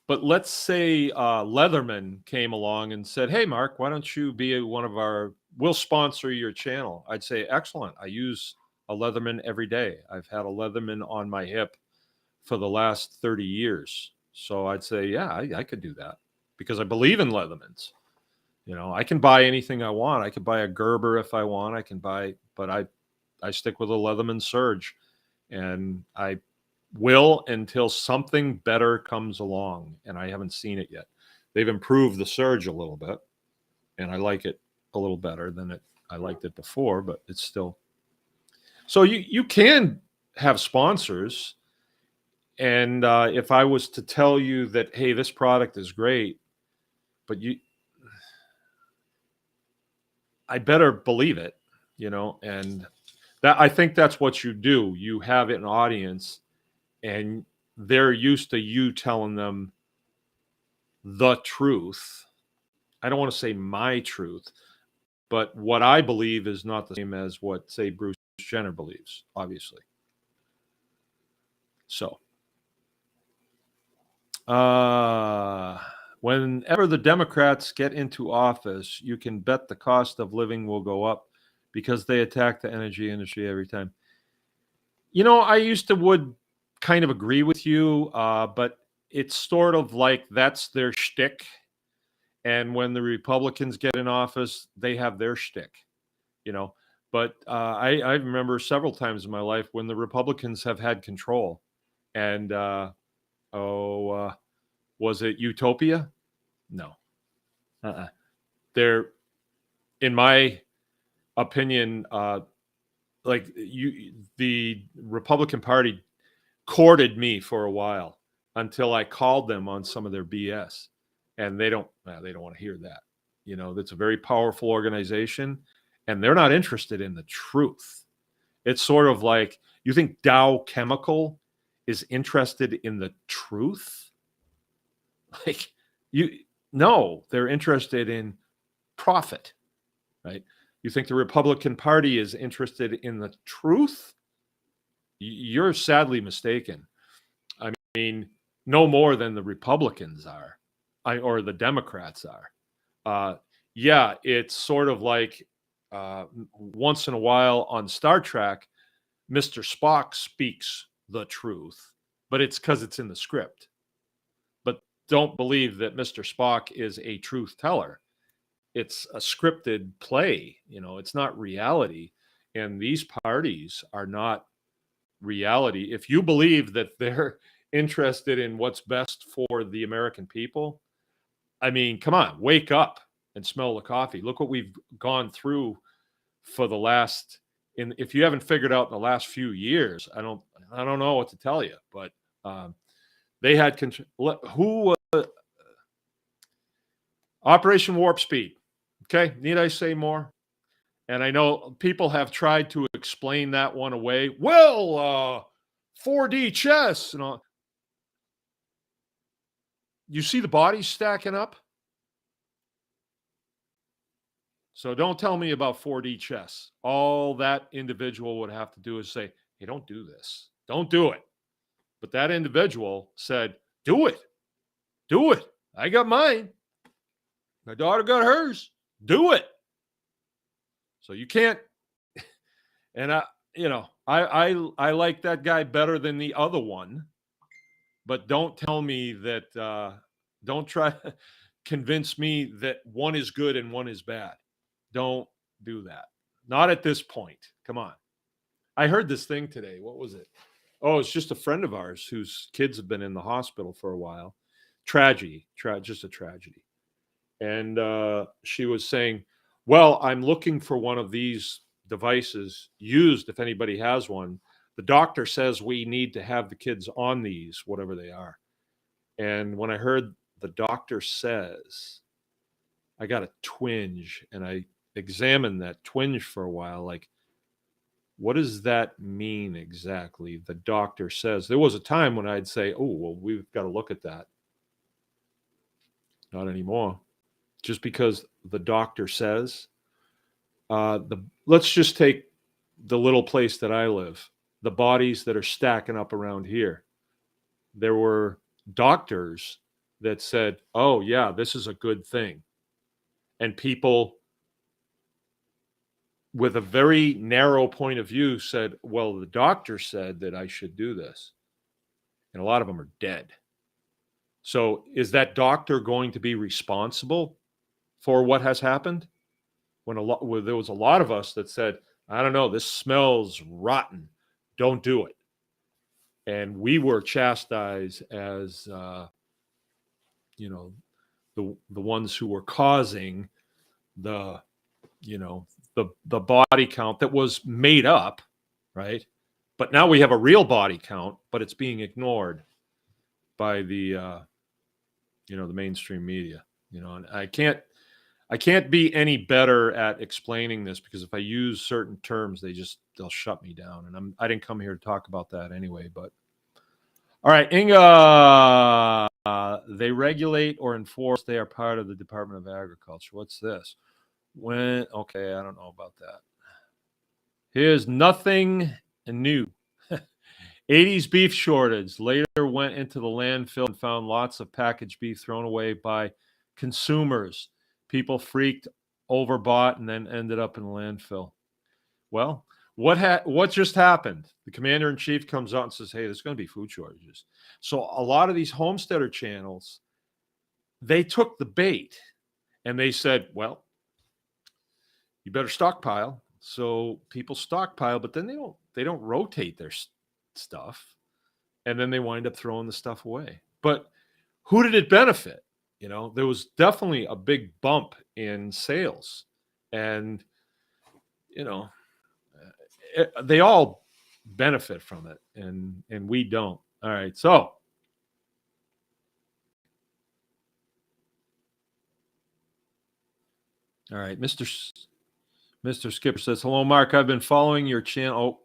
But let's say Leatherman came along and said, hey, Mark, why don't you be we'll sponsor your channel. I'd say, excellent. I use a Leatherman every day. I've had a Leatherman on my hip for the last 30 years. So I'd say, yeah, I could do that because I believe in Leathermans. I can buy anything I want. I could buy a Gerber if I want. But I stick with a Leatherman Surge, and I will until something better comes along, and I haven't seen it yet. They've improved the Surge a little bit, and I like it a little better than I liked it before, but it's still. So you can have sponsors, and if I was to tell you that, hey, this product is great, but I better believe it, and that I think that's what you do. You have an audience and they're used to you telling them the truth. I don't want to say my truth, but what I believe is not the same as what, say, Bruce Jenner believes, obviously. So, whenever the Democrats get into office, you can bet the cost of living will go up because they attack the energy industry every time. I used to would kind of agree with you, but it's sort of like that's their shtick. And when the Republicans get in office, they have their shtick, But I remember several times in my life when the Republicans have had control. And, was it Utopia? No. They're, in my opinion, the Republican Party courted me for a while until I called them on some of their BS. and they don't want to hear that. That's a very powerful organization, and they're not interested in the truth. It's sort of like, you think Dow Chemical is interested in the truth? Like, no, they're interested in profit, right? You think the Republican Party is interested in the truth? You're sadly mistaken. I mean, no more than the Republicans are, or the Democrats are. Yeah, it's sort of like once in a while on Star Trek, Mr. Spock speaks the truth, but it's because it's in the script. But don't believe that Mr. Spock is a truth teller. It's a scripted play. It's not reality. And these parties are not reality. If you believe that they're interested in what's best for the American people, I mean, come on, wake up and smell the coffee. Look what we've gone through for the last, if you haven't figured out in the last few years, I don't know what to tell you, but they had control. Operation Warp Speed. Okay, need I say more? And I know people have tried to explain that one away. Well, 4D chess and all. You see the bodies stacking up? So don't tell me about 4D chess. All that individual would have to do is say, hey, don't do this. Don't do it. But that individual said, do it. Do it. I got mine. My daughter got hers. Do it. So you can't. And I like that guy better than the other one. But don't tell me that, don't try to convince me that one is good and one is bad. Don't do that. Not at this point. Come on. I heard this thing today. What was it? Oh, it's just a friend of ours whose kids have been in the hospital for a while. Tragedy, just a tragedy. And she was saying, well, I'm looking for one of these devices used if anybody has one. The doctor says we need to have the kids on these, whatever they are. And when I heard the doctor says, I got a twinge, and I examined that twinge for a while. Like, what does that mean exactly? The doctor says. There was a time when I'd say, oh, well, we've got to look at that. Not anymore. Just because the doctor says. Let's just take the little place that I live. The bodies that are stacking up around here. There were doctors that said, oh, yeah, this is a good thing. And people with a very narrow point of view said, well, the doctor said that I should do this. And a lot of them are dead. So is that doctor going to be responsible for what has happened? When there was a lot of us that said, I don't know, this smells rotten. Don't do it. And we were chastised as, the ones who were causing the body count that was made up, right? But now we have a real body count, but it's being ignored by the mainstream media, and I can't be any better at explaining this, because if I use certain terms, they'll shut me down. And I didn't come here to talk about that anyway, but all right, Inga, they regulate or enforce. They are part of the Department of Agriculture. What's this? Okay, I don't know about that. Here's nothing new. 80s beef shortage later went into the landfill and found lots of packaged beef thrown away by consumers. People freaked, overbought, and then ended up in the landfill. Well, what just happened? The commander-in-chief comes out and says, hey, there's going to be food shortages. So a lot of these homesteader channels, they took the bait and they said, well, you better stockpile. So people stockpile, but then they don't rotate their stuff, and then they wind up throwing the stuff away. But who did it benefit? There was definitely a big bump in sales, and they all benefit from it, and we don't. All right, so All right, Mr. Skipper says, hello, Mark. I've been following your channel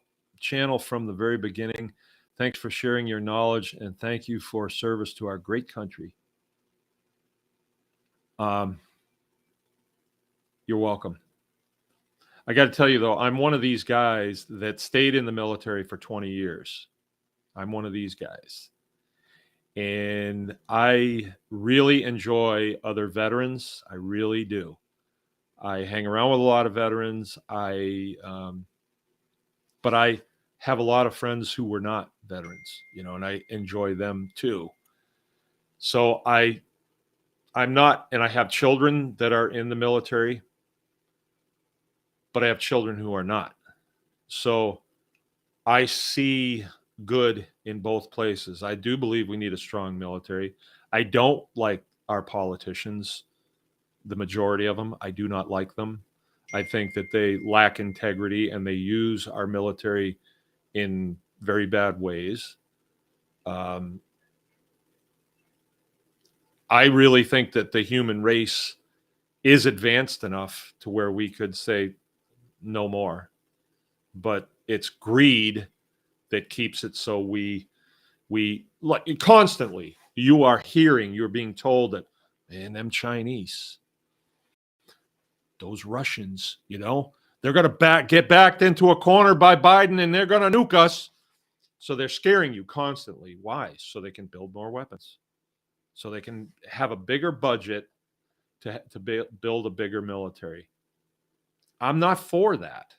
from the very beginning. Thanks for sharing your knowledge, and thank you for service to our great country. You're welcome. I got to tell you, though, I'm one of these guys that stayed in the military for 20 years. I'm one of these guys. And I really enjoy other veterans. I really do. I hang around with a lot of veterans. But I have a lot of friends who were not veterans, and I enjoy them too. So I'm not, and I have children that are in the military, but I have children who are not. So I see good in both places. I do believe we need a strong military. I don't like our politicians, the majority of them. I do not like them. I think that they lack integrity and they use our military in very bad ways. I really think that the human race is advanced enough to where we could say no more. But it's greed that keeps it so we like constantly you're being told that, man, them Chinese, those Russians, they're going to get backed into a corner by Biden and they're going to nuke us. So they're scaring you constantly. Why? So they can build more weapons. So they can have a bigger budget to build a bigger military. I'm not for that,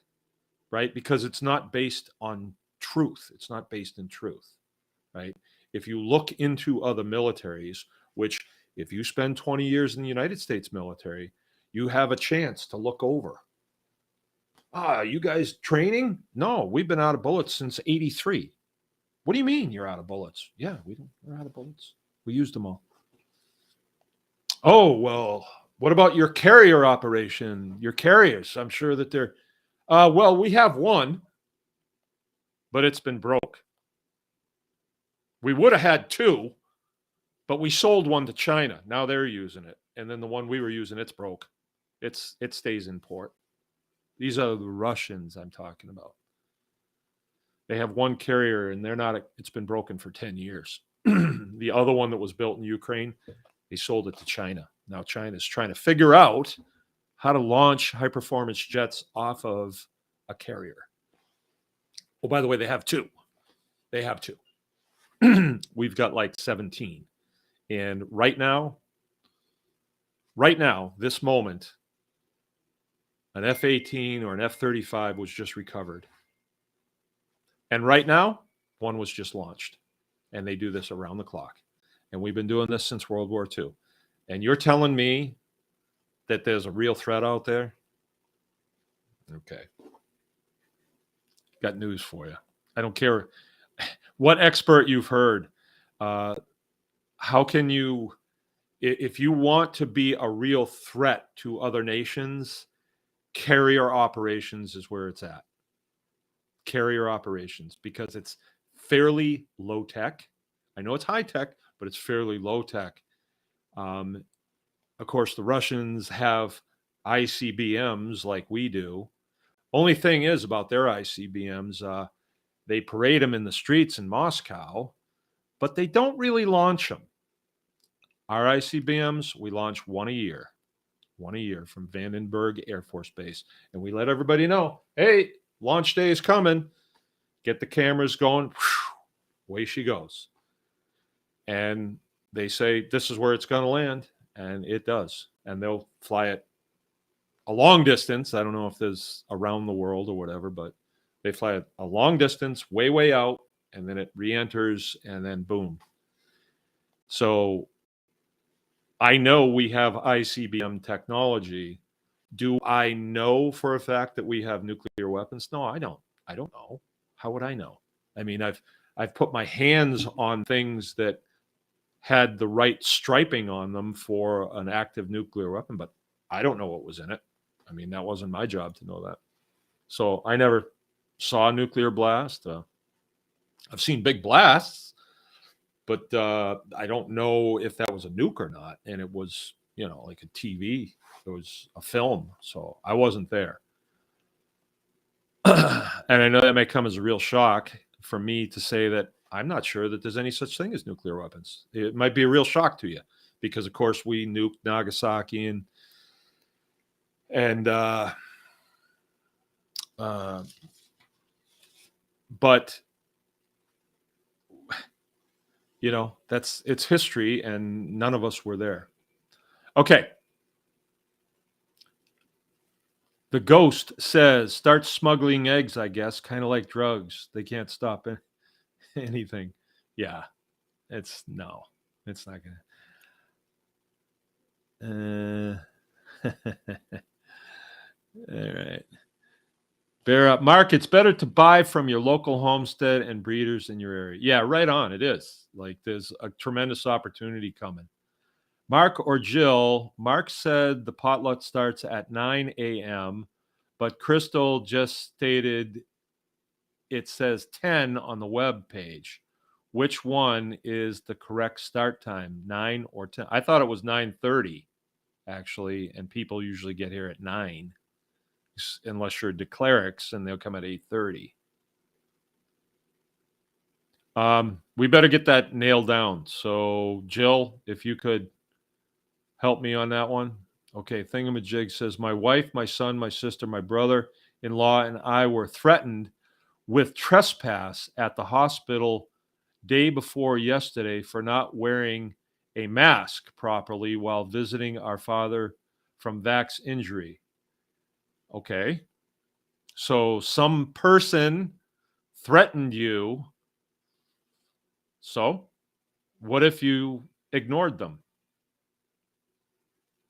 right? Because it's not based on truth. It's not based in truth, right? If you look into other militaries, which if you spend 20 years in the United States military, you have a chance to look over. You guys training? No, we've been out of bullets since 83. What do you mean you're out of bullets? Yeah, we're out of bullets. We used them all. Oh, well, what about your carrier operation? Your carriers? I'm sure that they're, well, we have one, but it's been broke. We would have had two, but we sold one to China. Now they're using it. And then the one we were using, it's broke. It stays in port. These are the Russians I'm talking about. They have one carrier and it's been broken for 10 years. The other one that was built in Ukraine, they sold it to China. Now China's trying to figure out how to launch high performance jets off of a carrier. Oh, by the way, they have two. We've got like 17. And right now, this moment, an F-18 or an F-35 was just recovered. And right now, one was just launched. And they do this around the clock. And we've been doing this since World War II. And you're telling me that there's a real threat out there? Okay. Got news for you. I don't care what expert you've heard. How can you, if you want to be a real threat to other nations, carrier operations is where it's at. Carrier operations, because it's fairly low tech. I know it's high tech, but it's fairly low tech. Of course, the Russians have ICBMs like we do. Only thing is about their ICBMs, they parade them in the streets in Moscow, but they don't really launch them. Our ICBMs, we launch one a year from Vandenberg Air Force Base. And we let everybody know, hey, launch day is coming. Get the cameras going. Away she goes. And they say, this is where it's going to land. And it does. And they'll fly it a long distance. I don't know if there's around the world or whatever, but they fly it a long distance, way, way out. And then it re-enters and then boom. So I know we have ICBM technology. Do I know for a fact that we have nuclear weapons? No, I don't. I don't know. How would I know? I mean, I've put my hands on things that had the right striping on them for an active nuclear weapon, but I don't know what was in it. I mean, that wasn't my job to know that. So I never saw a nuclear blast. I've seen big blasts, but I don't know if that was a nuke or not. And it was, like a TV It was a film, so I wasn't there. And I know that may come as a real shock for me to say that I'm not sure that there's any such thing as nuclear weapons. It might be a real shock to you because, of course, we nuked Nagasaki but you know, it's history, and none of us were there. Okay. The ghost says, start smuggling eggs, I guess, kind of like drugs. They can't stop anything. Yeah, it's not gonna. All right. Bear up. Mark, it's better to buy from your local homestead and breeders in your area. Yeah, right on. It is. Like, there's a tremendous opportunity coming. Mark or Jill, Mark said the potluck starts at 9 a.m., but Crystal just stated it says 10 on the web page. Which one is the correct start time, 9 or 10? I thought it was 9:30, actually, and people usually get here at 9, unless you're a clerics, and they'll come at 8:30. We better get that nailed down. So, Jill, if you could help me on that one. Okay, Thingamajig says, my wife, my son, my sister, my brother-in-law, and I were threatened with trespass at the hospital day before yesterday for not wearing a mask properly while visiting our father from Vax injury. Okay. So some person threatened you. So what if you ignored them?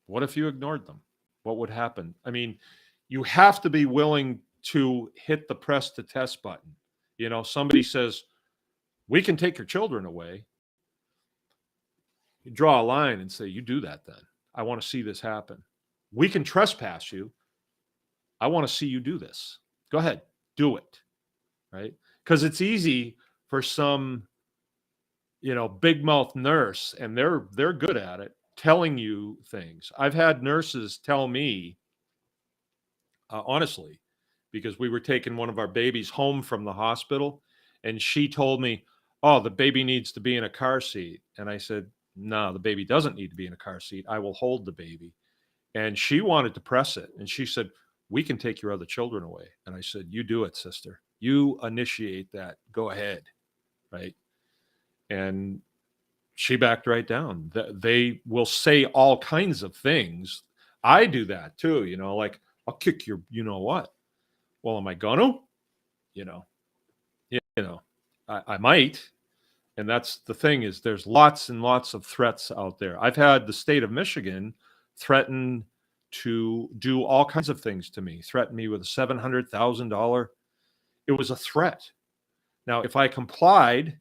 What if you ignored them? What would happen? I mean, you have to be willing to hit the press to test button. You know, somebody says, we can take your children away. You draw a line and say, you do that then. I want to see this happen. We can trespass you. I want to see you do this. Go ahead, do it. Right? Because it's easy for some, big mouth nurse, and they're good at it, telling you things. I've had nurses tell me, honestly, because we were taking one of our babies home from the hospital, and she told me, oh, the baby needs to be in a car seat. And I said, no, the baby doesn't need to be in a car seat. I will hold the baby. And she wanted to press it. And she said, we can take your other children away. And I said, you do it, sister. You initiate that. Go ahead. Right. And she backed right down. They will say all kinds of things. I do that too. Like, I'll kick your, what? Well, am I gonna? I might. And that's the thing, is there's lots and lots of threats out there. I've had the state of Michigan threaten to do all kinds of things to me, threaten me with a $700,000. It was a threat. Now, if I complied,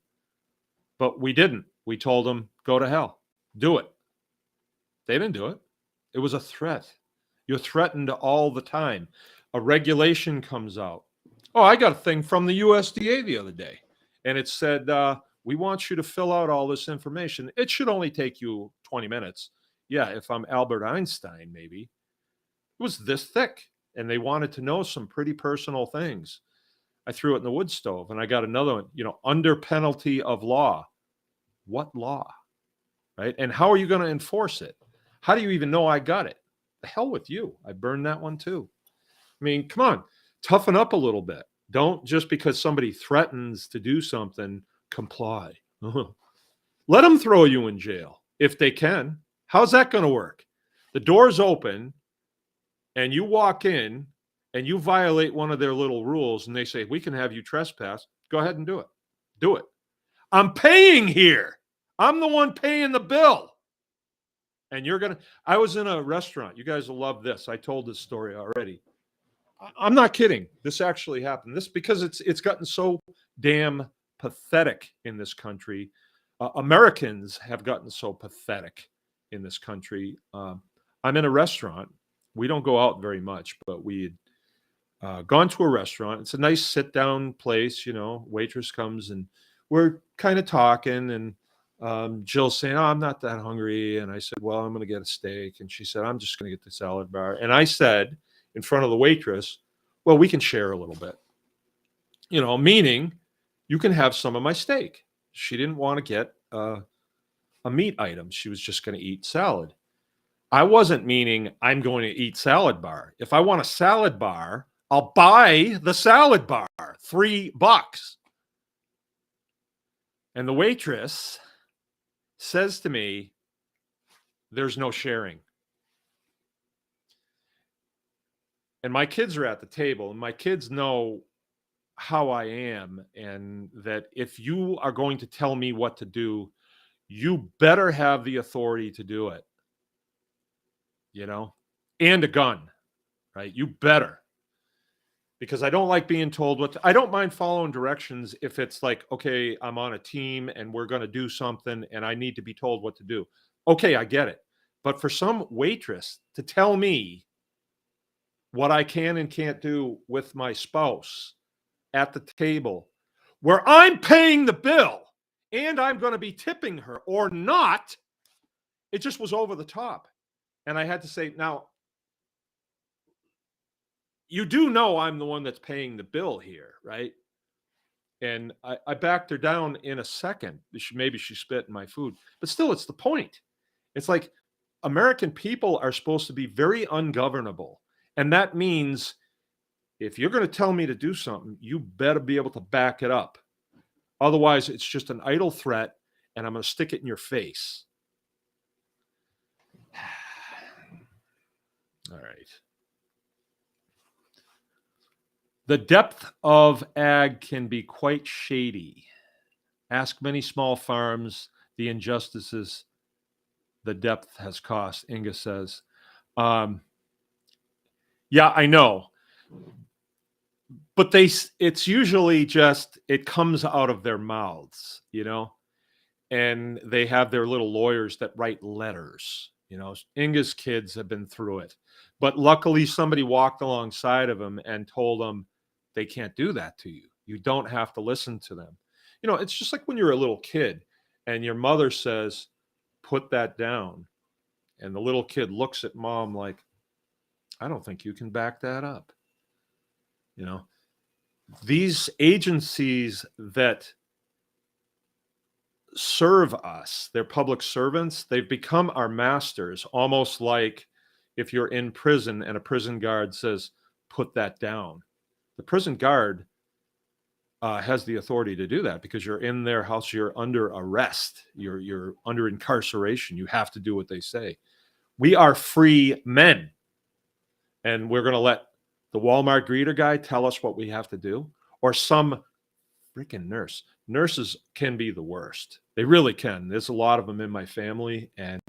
but we didn't, we told them, go to hell, do it. They didn't do it. It was a threat. You're threatened all the time. A regulation comes out. Oh, I got a thing from the USDA the other day, and it said, we want you to fill out all this information. It should only take you 20 minutes. Yeah, if I'm Albert Einstein, maybe. It was this thick, and they wanted to know some pretty personal things. I threw it in the wood stove, and I got another one, under penalty of law. What law? Right? And how are you going to enforce it? How do you even know I got it? The hell with you. I burned that one too. I mean, come on, toughen up a little bit. Don't, just because somebody threatens to do something, comply. Let them throw you in jail if they can. How's that going to work? The door's open and you walk in and you violate one of their little rules, and they say, we can have you trespass. Go ahead and do it. Do it. I'm paying here. I'm the one paying the bill. And I was in a restaurant. You guys will love this. I told this story already. I'm not kidding. This actually happened. This, because it's gotten so damn pathetic in this country. Americans have gotten so pathetic in this country. I'm in a restaurant. We don't go out very much, but we had gone to a restaurant. It's a nice sit-down place. Waitress comes and we're kind of talking, and Jill's saying, "Oh, I'm not that hungry." And I said, "Well, I'm going to get a steak." And she said, "I'm just going to get the salad bar." And I said in front of the waitress, "Well, we can share a little bit," meaning you can have some of my steak. She didn't want to get a meat item. She was just going to eat salad. I wasn't meaning I'm going to eat salad bar. If I want a salad bar, I'll buy the salad bar, $3. And the waitress says to me, "There's no sharing." And my kids are at the table, and my kids know how I am, and that if you are going to tell me what to do, you better have the authority to do it, and a gun, right? You better. Because I don't like being told what to, I don't mind following directions if it's like, okay, I'm on a team and we're going to do something and I need to be told what to do. Okay, I get it. But for some waitress to tell me what I can and can't do with my spouse at the table where I'm paying the bill and I'm going to be tipping her or not, it just was over the top. And I had to say, now, you do know I'm the one that's paying the bill here, right? And I backed her down in a second. Maybe she spit in my food, but still, it's the point. It's like American people are supposed to be very ungovernable. And that means if you're going to tell me to do something, you better be able to back it up. Otherwise, it's just an idle threat, and I'm going to stick it in your face. All right. The depth of ag can be quite shady. Ask many small farms the injustices the depth has cost, Inga says. Yeah, I know. But it's usually just, it comes out of their mouths, and they have their little lawyers that write letters. Inga's kids have been through it. But luckily, somebody walked alongside of them and told them they can't do that to you. You don't have to listen to them. It's just like when you're a little kid and your mother says, "Put that down." And the little kid looks at mom like, "I don't think you can back that up." These agencies that serve us, they're public servants, they've become our masters, almost like if you're in prison and a prison guard says, "Put that down." The prison guard has the authority to do that because you're in their house, you're under arrest, you're under incarceration, you have to do what they say. We are free men, and we're going to let the Walmart greeter guy tell us what we have to do, or some freaking nurse. Nurses can be the worst. They really can. There's a lot of them in my family, and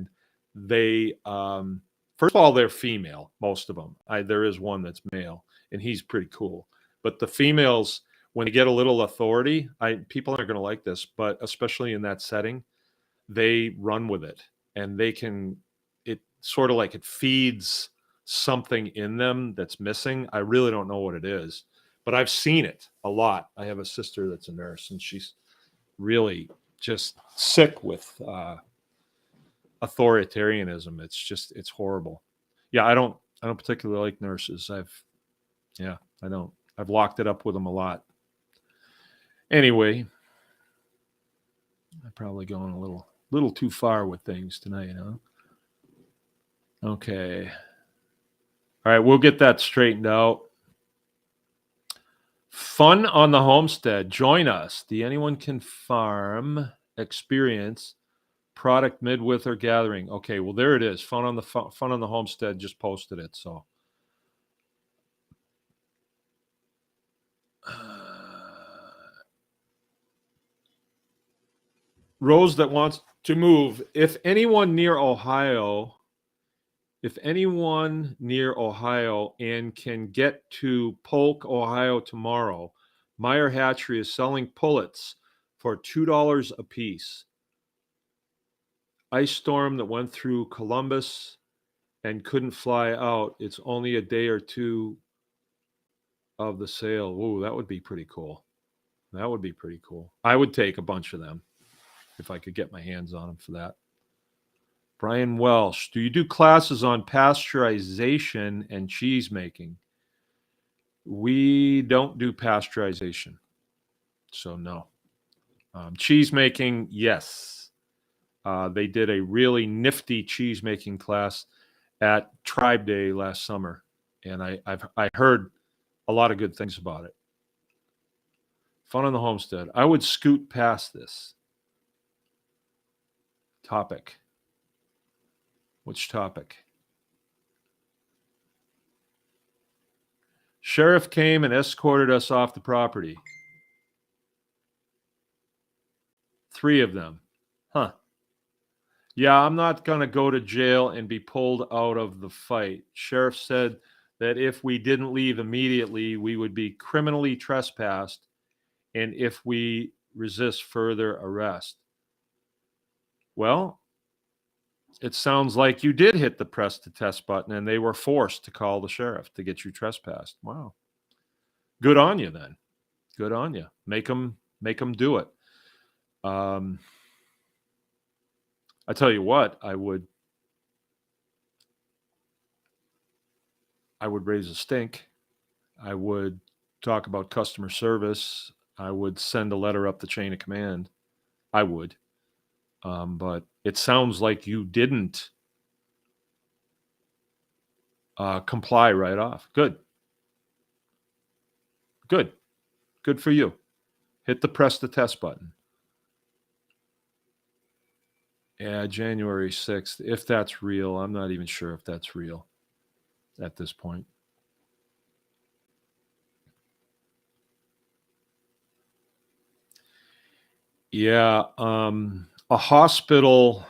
they, first of all, they're female, most of them. There is one that's male, and he's pretty cool. But the females, when they get a little authority, people aren't going to like this, but especially in that setting, they run with it, and it sort of like it feeds something in them that's missing. I really don't know what it is, but I've seen it a lot. I have a sister that's a nurse, and she's really just sick with authoritarianism. It's horrible. Yeah, I don't particularly like nurses. I don't. I've locked it up with them a lot. Anyway, I'm probably going a little too far with things tonight, huh? Okay. All right, we'll get that straightened out. Fun on the homestead. Join us. The Anyone Can Farm experience product midwinter gathering. Okay, well there it is. Fun on the homestead. Just posted it. So Rose that wants to move. If anyone near Ohio and can get to Polk, Ohio tomorrow, Meyer Hatchery is selling pullets for $2 a piece. Ice storm that went through Columbus and couldn't fly out. It's only a day or two of the sale. Ooh, that would be pretty cool. I would take a bunch of them. if I could get my hands on them for that. Brian Welsh, do you do classes on pasteurization and cheese making? We don't do pasteurization, so no. Cheese making, yes. They did a really nifty cheese making class at Tribe Day last summer, and I heard a lot of good things about it. Fun on the homestead. I would scoot past this topic. Which topic? Sheriff came and escorted us off the property. 3 of them. Huh. Yeah, I'm not going to go to jail and be pulled out of the fight. Sheriff said that if we didn't leave immediately, we would be criminally trespassed, and if we resist further arrest. Well, it sounds like you did hit the press to test button and they were forced to call the sheriff to get you trespassed. Wow. Good on you then. Good on you. Make them do it. I tell you what, I would raise a stink. I would talk about customer service. I would send a letter up the chain of command. I would. But it sounds like you didn't comply right off. Good. Good. Good for you. Hit the press the test button. Yeah, January 6th. If that's real, I'm not even sure if that's real at this point. Yeah, a hospital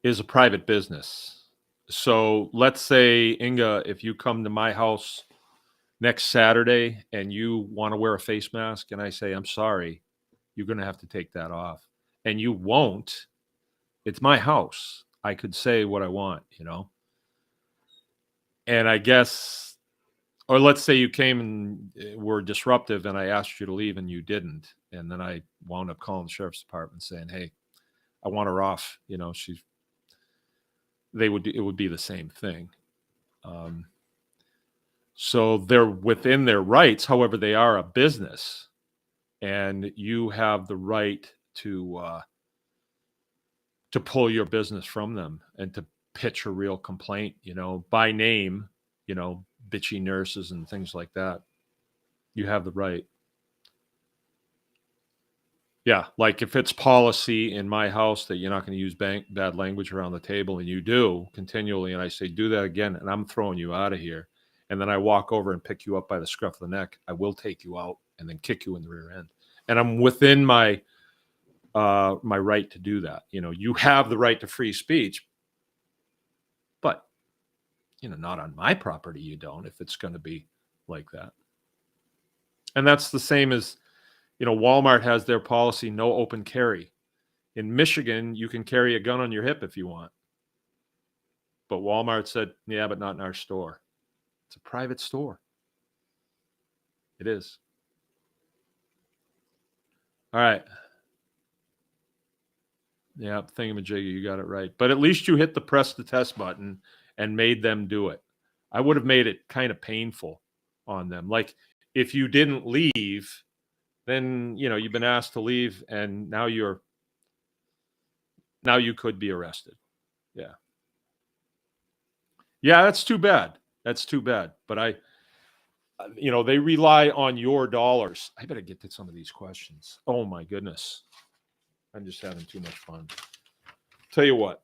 is a private business. So let's say, Inga, if you come to my house next Saturday and you want to wear a face mask and I say, I'm sorry, you're going to have to take that off. And you won't. It's my house. I could say what I want, you know? And I guess, or let's say you came and were disruptive and I asked you to leave and you didn't. And then I wound up calling the sheriff's department saying, hey, I want her off. You know, it would be the same thing. So they're within their rights. However, they are a business and you have the right to pull your business from them and to pitch a real complaint, you know, by name, you know, bitchy nurses and things like that. You have the right. Yeah, like if it's policy in my house that you're not going to use bad language around the table and you do continually, and I say, do that again, and I'm throwing you out of here. And then I walk over and pick you up by the scruff of the neck. I will take you out and then kick you in the rear end. And I'm within my right to do that. You know, you have the right to free speech, but, you know, not on my property. You don't, if it's going to be like that. And that's the same as, you know, Walmart has their policy, no open carry. In Michigan, you can carry a gun on your hip if you want. But Walmart said, yeah, but not in our store. It's a private store. It is. All right. Yeah, thingamajiggy, you got it right. But at least you hit the press the test button and made them do it. I would have made it kind of painful on them. Like if you didn't leave, then, you know, you've been asked to leave and now you could be arrested. Yeah. Yeah, that's too bad. That's too bad. But you know, they rely on your dollars. I better get to some of these questions. Oh my goodness. I'm just having too much fun. Tell you what.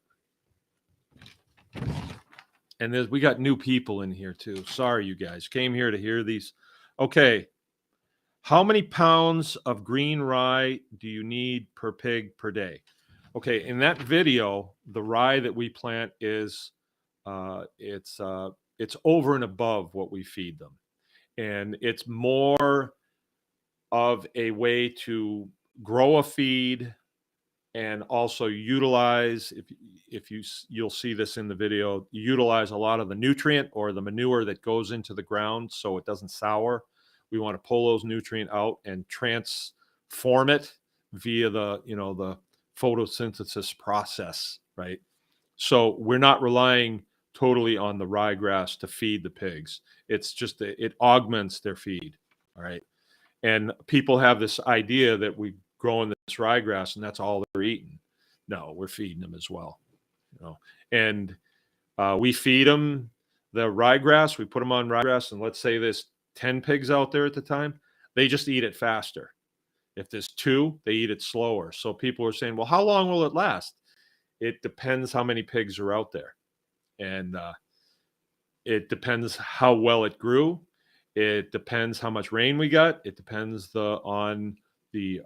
And we got new people in here too. Sorry, you guys came here to hear these. Okay. How many pounds of green rye do you need per pig per day? Okay. In that video, the rye that we plant is, it's over and above what we feed them. And it's more of a way to grow a feed and also utilize, you'll see this in the video, utilize a lot of the nutrient or the manure that goes into the ground so it doesn't sour. We want to pull those nutrient out and transform it via the, the photosynthesis process, right? So we're not relying totally on the ryegrass to feed the pigs. It's just it augments their feed, all right? And people have this idea that we grow in this ryegrass and that's all they're eating. No, we're feeding them as well, And we feed them the ryegrass. We put them on ryegrass, and let's say there's 10 pigs out there at the time. They just eat it faster. If there's 2, they eat it slower. So people are saying, well, how long will it last? It depends how many pigs are out there. And it depends how well it grew. It depends how much rain we got. It depends on the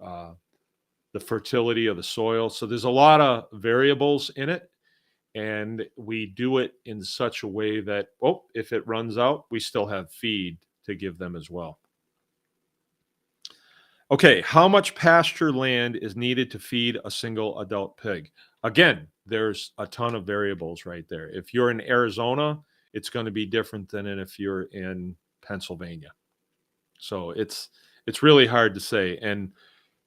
fertility of the soil. So there's a lot of variables in it. And we do it in such a way that, if it runs out, we still have feed to give them as well. Okay, how much pasture land is needed to feed a single adult pig? Again, there's a ton of variables right there. If you're in Arizona, it's going to be different than if you're in Pennsylvania. So it's really hard to say. And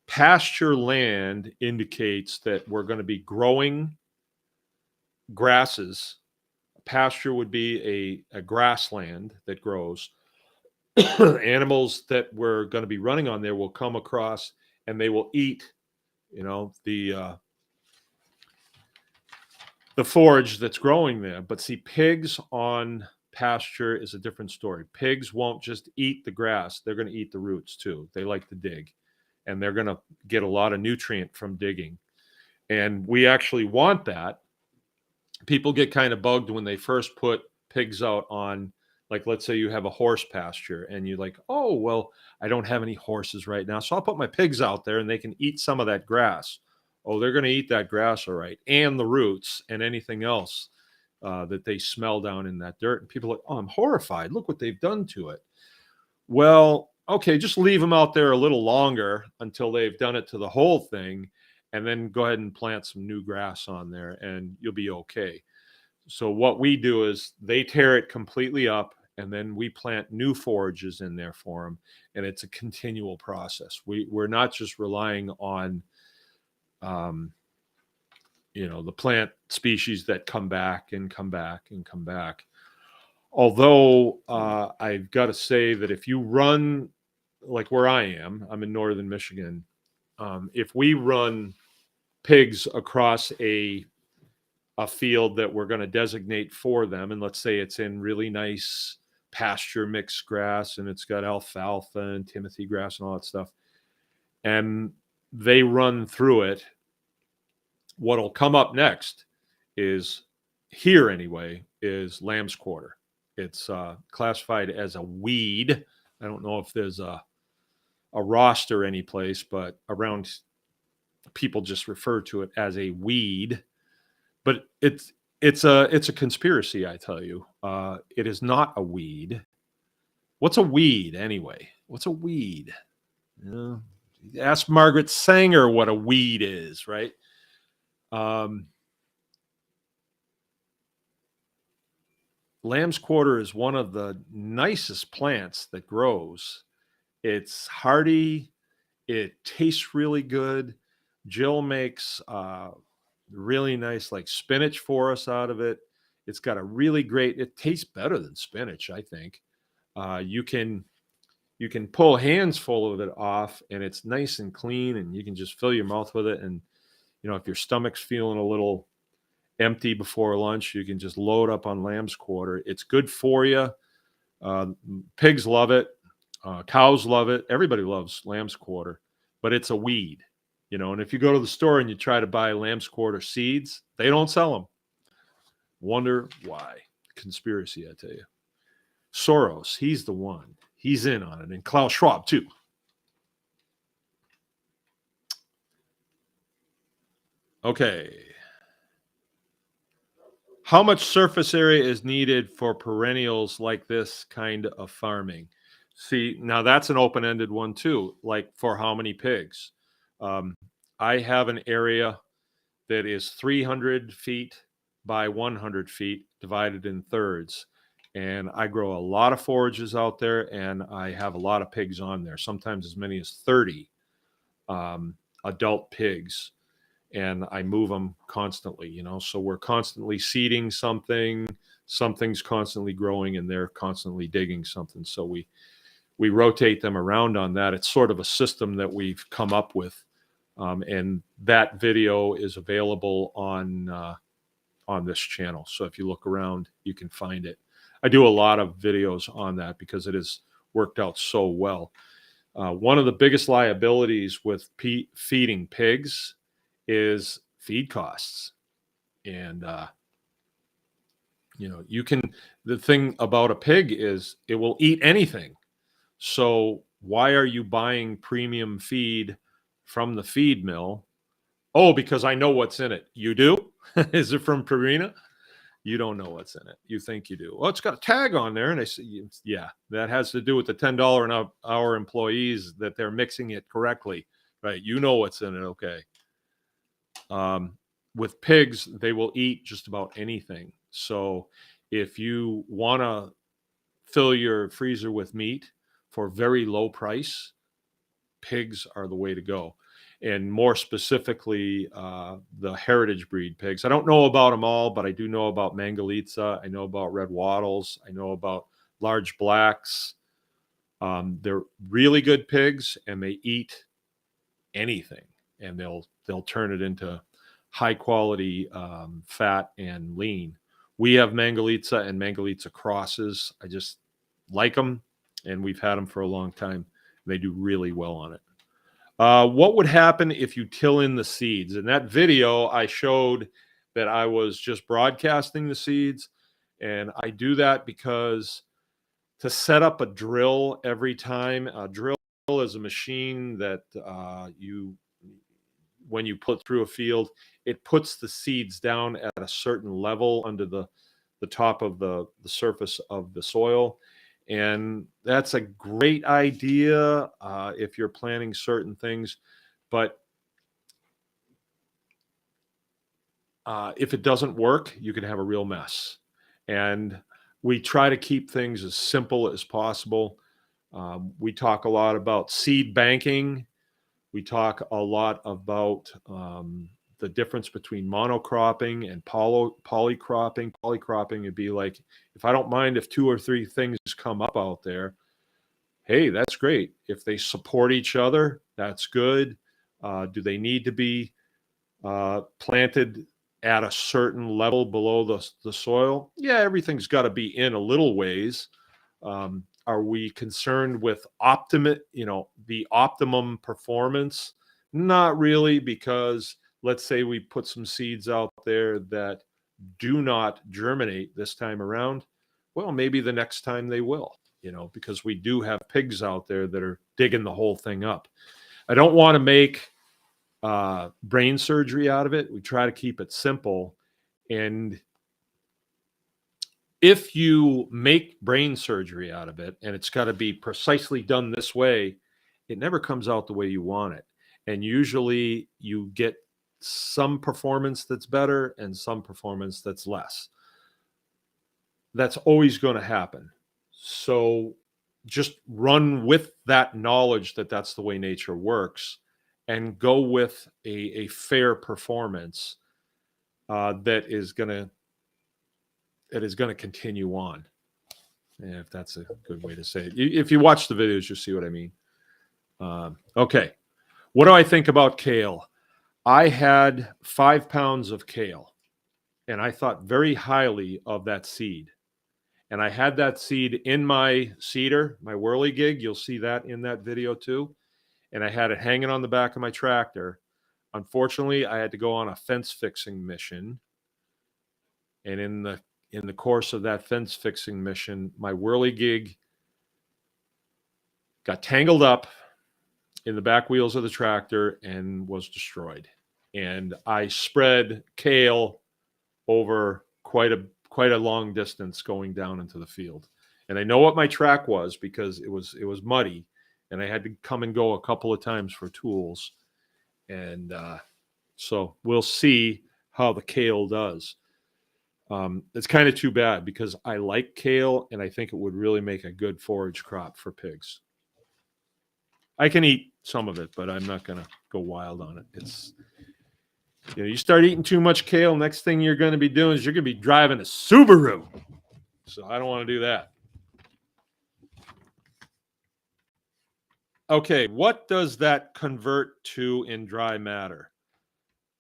pasture land indicates that we're going to be growing grasses. Pasture would be a grassland that grows. Animals that we're going to be running on there will come across and they will eat, the forage that's growing there. But see, pigs on pasture is a different story. Pigs won't just eat the grass. They're going to eat the roots too. They like to dig, and they're going to get a lot of nutrient from digging. And we actually want that. People get kind of bugged when they first put pigs out on, like, let's say you have a horse pasture and you're like, oh, well, I don't have any horses right now, so I'll put my pigs out there and they can eat some of that grass. Oh, they're going to eat that grass, all right, and the roots and anything else that they smell down in that dirt. And people are like, oh, I'm horrified. Look what they've done to it. Well, okay, just leave them out there a little longer until they've done it to the whole thing, and then go ahead and plant some new grass on there and you'll be okay. So what we do is they tear it completely up, and then we plant new forages in there for them. And it's a continual process. We're not just relying on, the plant species that come back and come back and come back. Although I've got to say that if you run, like where I'm in northern Michigan, if we run pigs across a field that we're going to designate for them, and let's say it's in really nice pasture mixed grass and it's got alfalfa and timothy grass and all that stuff, and they run through it, what'll come up next is, here anyway, is lamb's quarter. It's classified as a weed. I don't know if there's a roster any place, but around, people just refer to it as a weed. But it's a conspiracy, I tell you. It is not a weed. What's a weed anyway? What's a weed? Ask Margaret Sanger what a weed is, right? Lamb's quarter is one of the nicest plants that grows. It's hardy. It tastes really good. Jill makes really nice, like, spinach for us out of it. It's got a really great, it tastes better than spinach, I think. You can pull hands full of it off, and it's nice and clean, and you can just fill your mouth with it. And if your stomach's feeling a little empty before lunch, you can just load up on lamb's quarter. It's good for you. Pigs love it. Cows love it. Everybody loves lamb's quarter, but it's a weed. And if you go to the store and you try to buy lamb's quarter seeds, they don't sell them. Wonder why. Conspiracy, I tell you. Soros, he's the one. He's in on it. And Klaus Schwab, too. Okay. How much surface area is needed for perennials like this kind of farming? See, now that's an open-ended one, too. Like, for how many pigs? I have an area that is 300 feet by 100 feet divided in thirds. And I grow a lot of forages out there, and I have a lot of pigs on there, sometimes as many as 30 adult pigs. And I move them constantly, you know, so we're constantly seeding something, something's constantly growing, and they're constantly digging something. So we rotate them around on that. It's sort of a system that we've come up with. And that video is available on this channel. So if you look around, you can find it. I do a lot of videos on that because it has worked out so well. One of the biggest liabilities with feeding pigs is feed costs. And, you know, the thing about a pig is it will eat anything. So why are you buying premium feed from the feed mill? Oh, because I know what's in it. You do? Is it from Purina? You don't know what's in it. You think you do. Well, it's got a tag on there. And I say, yeah, that has to do with the $10 an hour employees, that they're mixing it correctly, right? You know what's in it. Okay. With pigs, they will eat just about anything. So if you want to fill your freezer with meat for very low price, pigs are the way to go. And more specifically, the heritage breed pigs. I don't know about them all, but I do know about Mangalitsa. I know about red wattles. I know about large blacks. They're really good pigs, and they eat anything, and they'll turn it into high quality fat and lean. We have Mangalitsa and Mangalitsa crosses. I just like them, and we've had them for a long time. They do really well on it. What would happen if you till in the seeds? In that video, I showed that I was just broadcasting the seeds, and I do that because to set up a drill every time, a drill is a machine that when you put through a field, it puts the seeds down at a certain level under the top of the surface of the soil. And that's a great idea if you're planting certain things. But if it doesn't work, you can have a real mess. And we try to keep things as simple as possible. We talk a lot about seed banking. We talk a lot about the difference between monocropping and polycropping. Polycropping would be like, if I don't mind if 2 or 3 things come up out there, hey, that's great. If they support each other, that's good. Do they need to be planted at a certain level below the soil? Yeah, everything's got to be in a little ways. Are we concerned with the optimum performance? Not really, because let's say we put some seeds out there that do not germinate this time around. Well, maybe the next time they will, because we do have pigs out there that are digging the whole thing up. I don't want to make brain surgery out of it. We try to keep it simple. And if you make brain surgery out of it, and it's got to be precisely done this way, it never comes out the way you want it. And usually you get some performance that's better and some performance that's less. That's always going to happen. So just run with that knowledge that that's the way nature works, and go with a fair performance that is going to continue on. Yeah, if that's a good way to say it. If you watch the videos, you'll see what I mean. Okay. What do I think about kale? I had 5 pounds of kale, and I thought very highly of that seed. And I had that seed in my seeder, my whirligig. You'll see that in that video too. And I had it hanging on the back of my tractor. Unfortunately, I had to go on a fence fixing mission. And in the course of that fence fixing mission, my whirligig got tangled up in the back wheels of the tractor and was destroyed. And I spread kale over quite a long distance going down into the field. And I know what my track was because it was muddy, and I had to come and go a couple of times for tools. And so we'll see how the kale does. It's kind of too bad because I like kale and I think it would really make a good forage crop for pigs. I can eat some of it, but I'm not going to go wild on it. It's, you start eating too much kale, next thing you're going to be doing is you're going to be driving a Subaru. So I don't want to do that. Okay, what does that convert to in dry matter?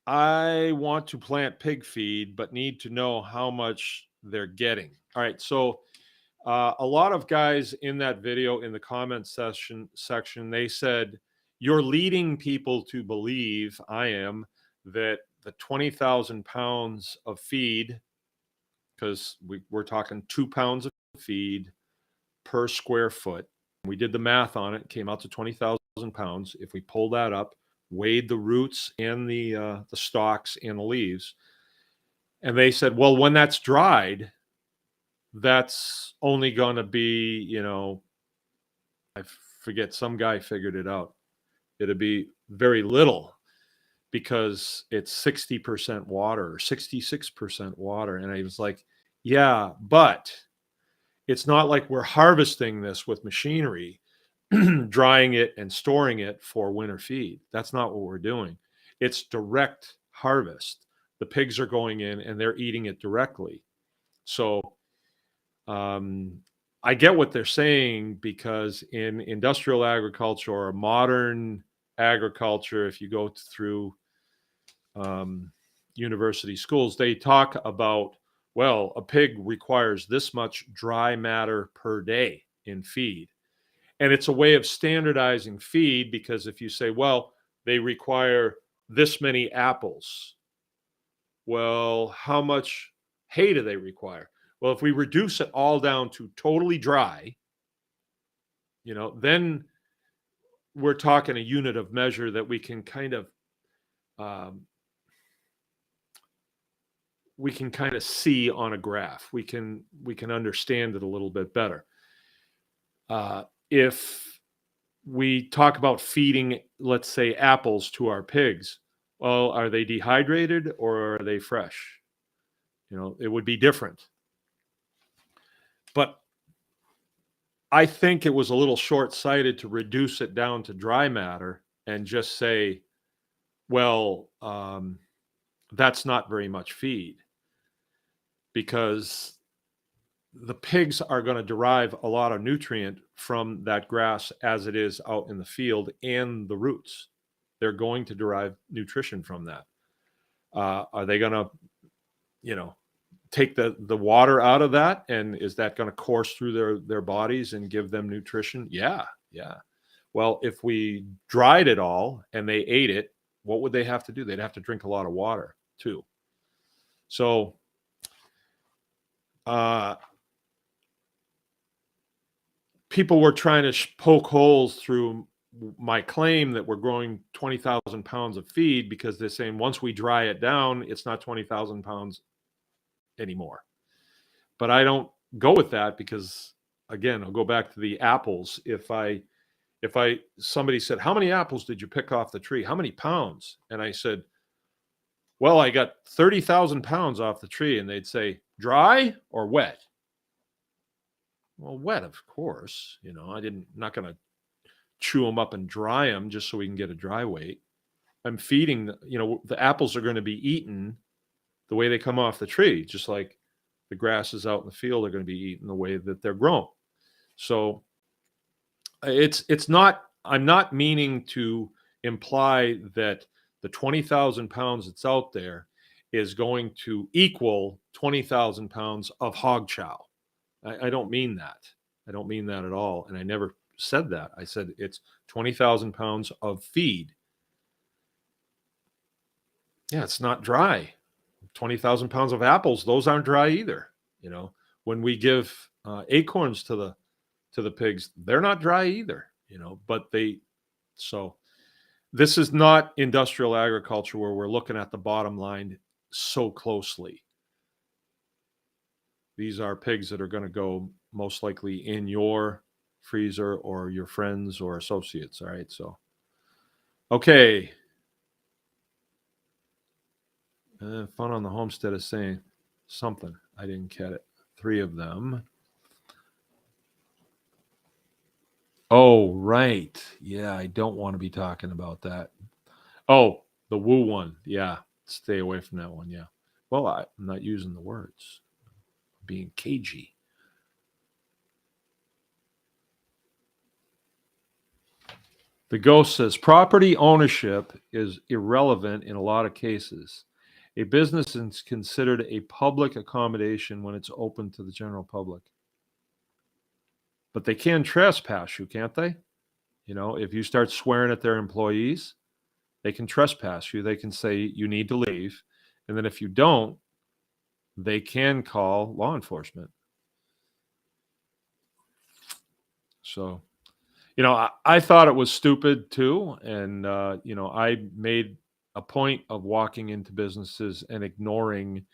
I want to plant pig feed, but need to know how much they're getting. All right, so a lot of guys in that video in the comment section, they said, you're leading people to believe, I am, that the 20,000 pounds of feed, because we're talking 2 pounds of feed per square foot. We did the math on it, came out to 20,000 pounds. If we pull that up, weighed the roots and the stalks and the leaves, and they said, well, when that's dried, that's only going to be, I forget, some guy figured it out. It'd be very little because it's 60% water or 66% water. And I was like, yeah, but it's not like we're harvesting this with machinery, drying it and storing it for winter feed. That's not what we're doing. It's direct harvest. The pigs are going in and they're eating it directly. So I get what they're saying, because in industrial agriculture or modern agriculture, if you go through university schools, they talk about, well, a pig requires this much dry matter per day in feed. And it's a way of standardizing feed, because if you say, well, they require this many apples, well, how much hay do they require? Well, if we reduce it all down to totally dry, then we're talking a unit of measure that we can kind of see on a graph. We can understand it a little bit better. If we talk about feeding, let's say, apples to our pigs, well, are they dehydrated or are they fresh? It would be different. But I think it was a little short-sighted to reduce it down to dry matter and just say, well, that's not very much feed, because the pigs are going to derive a lot of nutrient from that grass as it is out in the field and the roots. They're going to derive nutrition from that. Are they going to, take the water out of that, and is that going to course through their bodies and give them nutrition? Yeah. Well, if we dried it all and they ate it, what would they have to do? They'd have to drink a lot of water too. So people were trying to poke holes through my claim that we're growing 20,000 pounds of feed, because they're saying once we dry it down, it's not 20,000 pounds anymore. But I don't go with that, because, again, I'll go back to the apples. If somebody said, how many apples did you pick off the tree? How many pounds? And I said, well, I got 30,000 pounds off the tree. And they'd say, dry or wet? Well, wet, of course. Not going to chew them up and dry them just so we can get a dry weight. I'm feeding, the apples are going to be eaten the way they come off the tree, just like the grasses out in the field are going to be eaten the way that they're grown. So it's not, I'm not meaning to imply that the 20,000 pounds that's out there is going to equal 20,000 pounds of hog chow. I don't mean that. I don't mean that at all. And I never said that. I said it's 20,000 pounds of feed. Yeah, it's not dry. 20,000 pounds of apples, those aren't dry either. When we give acorns to the pigs, they're not dry either. But so this is not industrial agriculture where we're looking at the bottom line so closely. These are pigs that are going to go most likely in your freezer or your friends or associates. All right. So, okay. Fun on the homestead is saying, something. I didn't get it. 3 of them. Oh, right. Yeah, I don't want to be talking about that. Oh, the woo one. Yeah, stay away from that one. Yeah. Well, I'm not using the words. Being cagey. The ghost says property ownership is irrelevant in a lot of cases. A business is considered a public accommodation when it's open to the general public. But they can trespass you, can't they? You know, if you start swearing at their employees, they can trespass you. They can say you need to leave. And then if you don't, they can call law enforcement. So, I thought it was stupid too. And, I made a point of walking into businesses and ignoring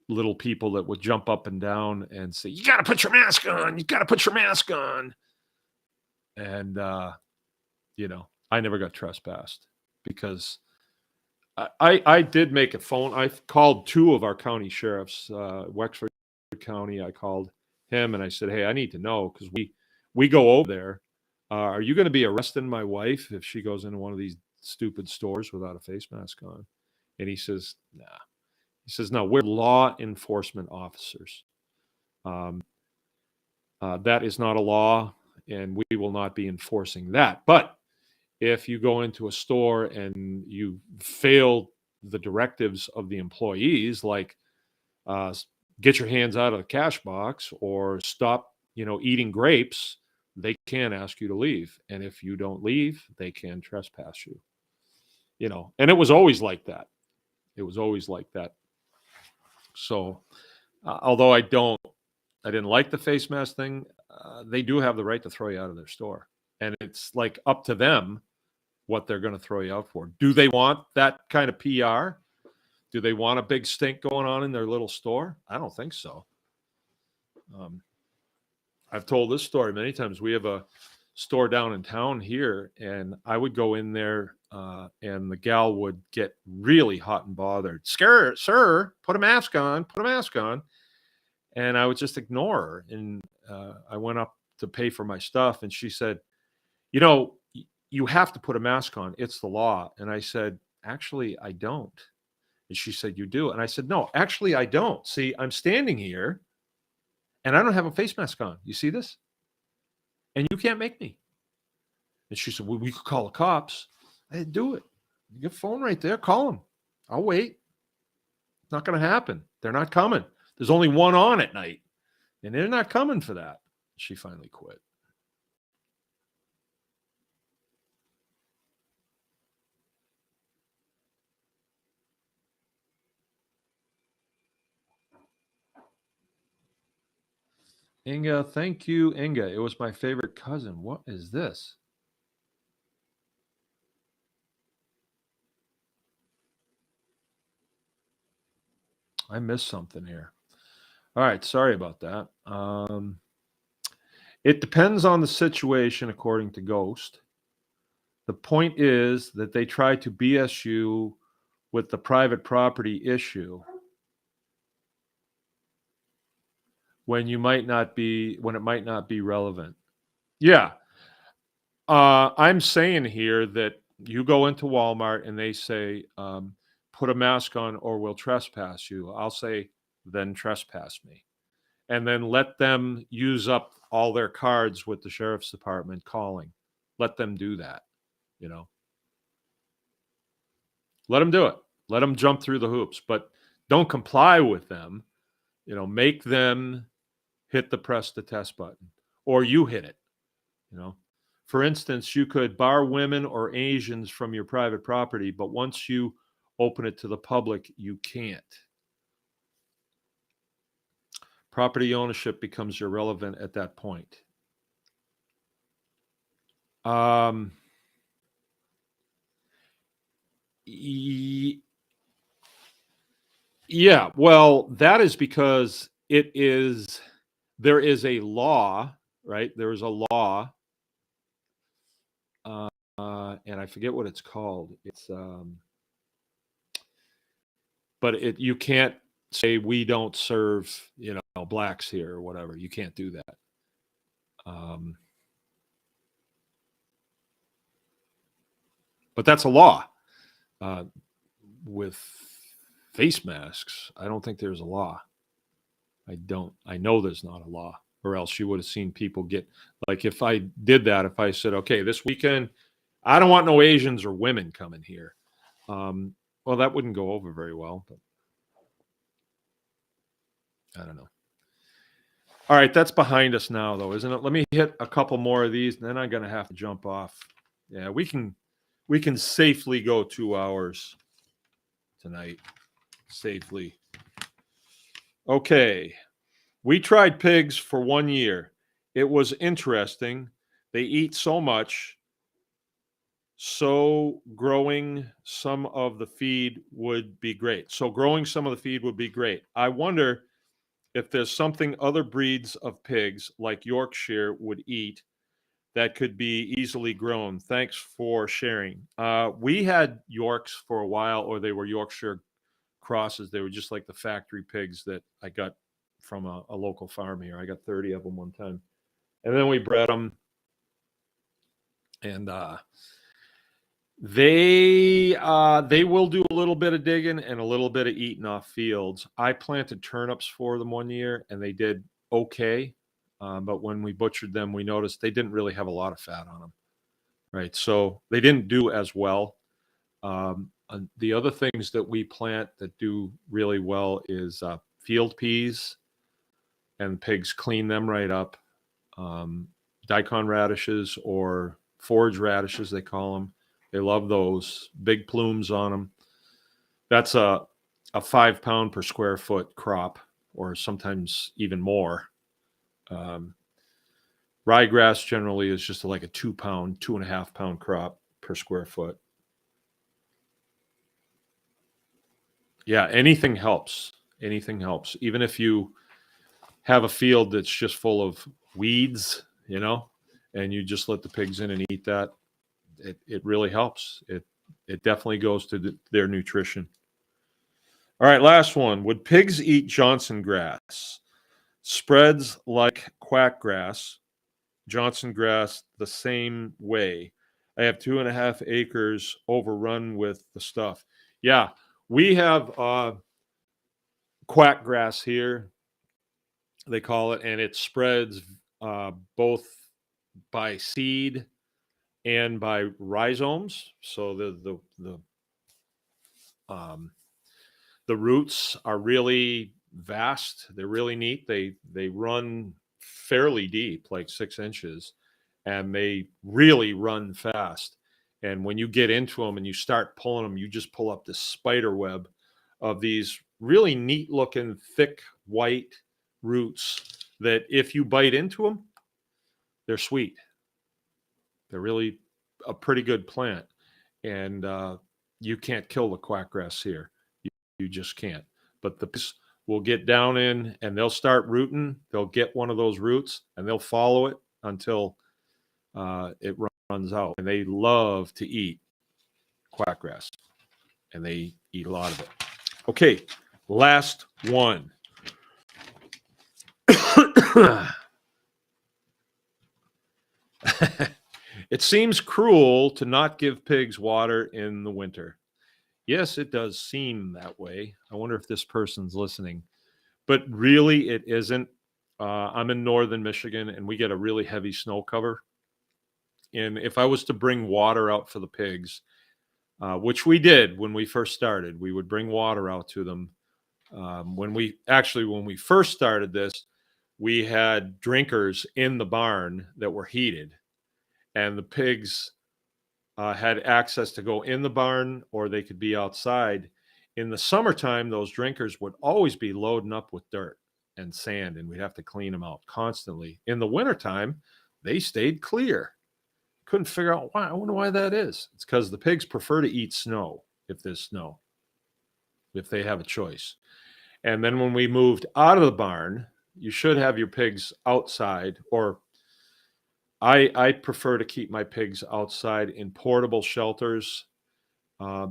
little people that would jump up and down and say, "You got to put your mask on. You got to put your mask on." And, I never got trespassed because I did make a phone. I called 2 of our county sheriffs, Wexford County. I called him and I said, "Hey, I need to know because we go over there. Are you going to be arresting my wife if she goes into one of these stupid stores without a face mask on?" And he says, "Nah." He says, "No, we're law enforcement officers. Um, that is not a law, and we will not be enforcing that. But if you go into a store and you fail the directives of the employees, like uh, get your hands out of the cash box or stop, eating grapes, they can ask you to leave. And if you don't leave, they can trespass you. And it was always like that. It was always like that. So, although I didn't like the face mask thing, they do have the right to throw you out of their store, and it's like up to them what they're going to throw you out for. Do they want that kind of PR? Do they want a big stink going on in their little store? I don't think so. I've told this story many times. We have a store down in town here, and I would go in there, and the gal would get really hot and bothered. Sir, put a mask on, put a mask on. And I would just ignore her. And I went up to pay for my stuff, and she said, you have to put a mask on. It's the law. And I said, actually, I don't. And she said, you do. And I said, no, actually, I don't. See, I'm standing here and I don't have a face mask on. You see this? And you can't make me. And she said, well, we could call the cops. I said, do it. You get a phone right there. Call them. I'll wait. It's not going to happen. They're not coming. There's only one on at night, and they're not coming for that. She finally quit. Inga, thank you, Inga. It was my favorite cousin. What is this? I missed something here. All right, sorry about that. It depends on the situation, according to Ghost. The point is that they try to BS you with the private property issue when it might not be relevant. Yeah. I'm saying here that you go into Walmart and they say, put a mask on or we'll trespass you. I'll say, then trespass me. And then let them use up all their cards with the sheriff's department calling. Let them do that, Let them do it. Let them jump through the hoops, but don't comply with them. Make them hit the press the test button, or you hit it. For instance, you could bar women or Asians from your private property, but once you open it to the public, you can't. Property ownership becomes irrelevant at that point. Yeah, well, that is because there is a law, right? There is a law, and I forget what it's called. It's, but you can't say we don't serve, blacks here or whatever. You can't do that. But that's a law. With face masks, I don't think there's a law. I know there's not a law, or else you would have seen people get, like, if I did that, if I said, okay, this weekend, I don't want no Asians or women coming here. Well, that wouldn't go over very well, but I don't know. All right, that's behind us now, though, isn't it? Let me hit a couple more of these, and then I'm going to have to jump off. Yeah, we can safely go 2 hours tonight. Safely. Okay. We tried pigs for 1 year. It was interesting. They eat so much, so growing some of the feed would be great. I wonder if there's something other breeds of pigs like Yorkshire would eat that could be easily grown. Thanks for sharing. We had Yorks for a while, or they were Yorkshire crosses. They were just like the factory pigs that I got from a local farm here. I got 30 of them one time. And then we bred them. And they will do a little bit of digging and a little bit of eating off fields. I planted turnips for them 1 year, and they did okay. But when we butchered them, we noticed they didn't really have a lot of fat on them. Right. So they didn't do as well. The other things that we plant that do really well is field peas, and pigs clean them right up. Daikon radishes, or forage radishes, they call them. They love those. Big plumes on them. That's a 5 pound per square foot crop, or sometimes even more. Ryegrass generally is just like a 2 pound, 2.5 pound crop per square foot. Yeah, anything helps. Anything helps. Even if you have a field that's just full of weeds, and you just let the pigs in and eat that, it really helps. It definitely goes to their nutrition. All right, last one. Would pigs eat Johnson grass? Spreads like quack grass. Johnson grass the same way. I have 2.5 acres overrun with the stuff. Yeah, we have quack grass here, they call it, and it spreads both by seed and by rhizomes. So the roots are really vast. They're really neat. They run fairly deep, like 6 inches, and they really run fast. And when you get into them and you start pulling them, you just pull up this spider web of these really neat looking, thick, white roots that if you bite into them, they're sweet. They're really a pretty good plant. And you can't kill the quackgrass here. You just can't. But the pigs will get down in and they'll start rooting. They'll get one of those roots and they'll follow it until it runs out. And they love to eat quackgrass, and they eat a lot of it. Okay, last one. It seems cruel to not give pigs water in the winter. Yes, it does seem that way. I wonder if this person's listening. But really, it isn't. I'm in northern Michigan, and we get a really heavy snow cover. And if I was to bring water out for the pigs, which we did when we first started, we would bring water out to them. When we first started this, we had drinkers in the barn that were heated, and the pigs had access to go in the barn, or they could be outside. In the summertime, those drinkers would always be loading up with dirt and sand, and we'd have to clean them out constantly. In the wintertime, they stayed clear. Couldn't figure out why. I wonder why that is. It's because the pigs prefer to eat snow if there's snow, if they have a choice. And then when we moved out of the barn, you should have your pigs outside, or I prefer to keep my pigs outside in portable shelters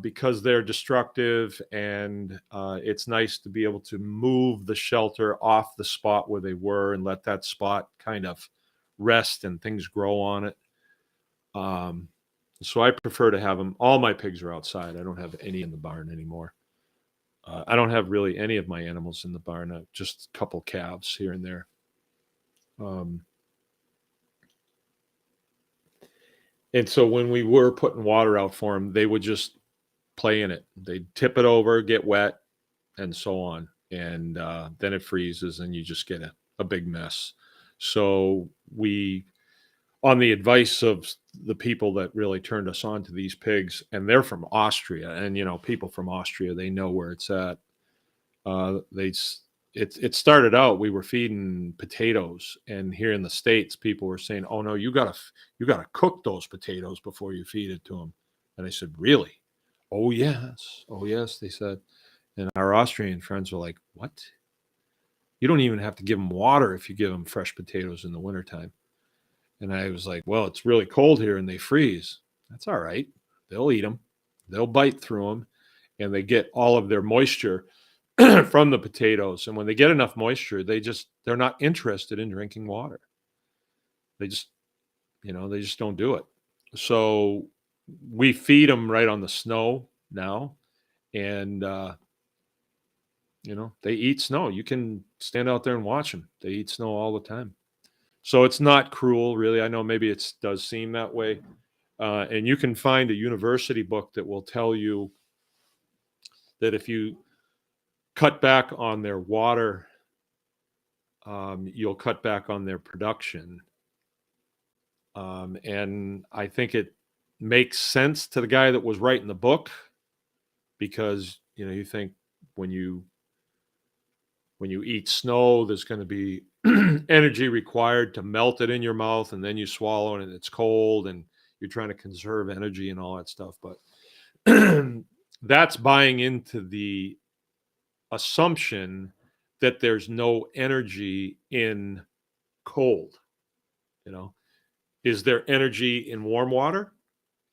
because they're destructive, and it's nice to be able to move the shelter off the spot where they were and let that spot kind of rest and things grow on it. So I prefer to have them. All my pigs are outside. I don't have any in the barn anymore. I don't have really any of my animals in the barn, just a couple calves here and there. And so when we were putting water out for them, they would just play in it. They'd tip it over, get wet, and so on. And then it freezes and you just get a big mess. So we, on the advice of the people that really turned us on to these pigs, and they're from Austria, and people from Austria, they know where it's at. It started out, we were feeding potatoes, and here in the States, people were saying, "Oh no, you gotta cook those potatoes before you feed it to them." And I said, "Really?" "Oh yes, oh yes," they said. And our Austrian friends were like, "What? You don't even have to give them water if you give them fresh potatoes in the wintertime." And I was like, "Well, it's really cold here and they freeze." "That's all right. They'll eat them. They'll bite through them, and they get all of their moisture from the potatoes. And when they get enough moisture, they're not interested in drinking water. They just don't do it." So we feed them right on the snow now, and they eat snow. You can stand out there and watch them. They eat snow all the time. So it's not cruel, really. I know maybe it does seem that way. And you can find a university book that will tell you that if you cut back on their water, you'll cut back on their production. And I think it makes sense to the guy that was writing the book, because you think when you eat snow, there's going to be energy required to melt it in your mouth, and then you swallow it and it's cold, and you're trying to conserve energy and all that stuff. But that's buying into the assumption that there's no energy in cold. Is there energy in warm water?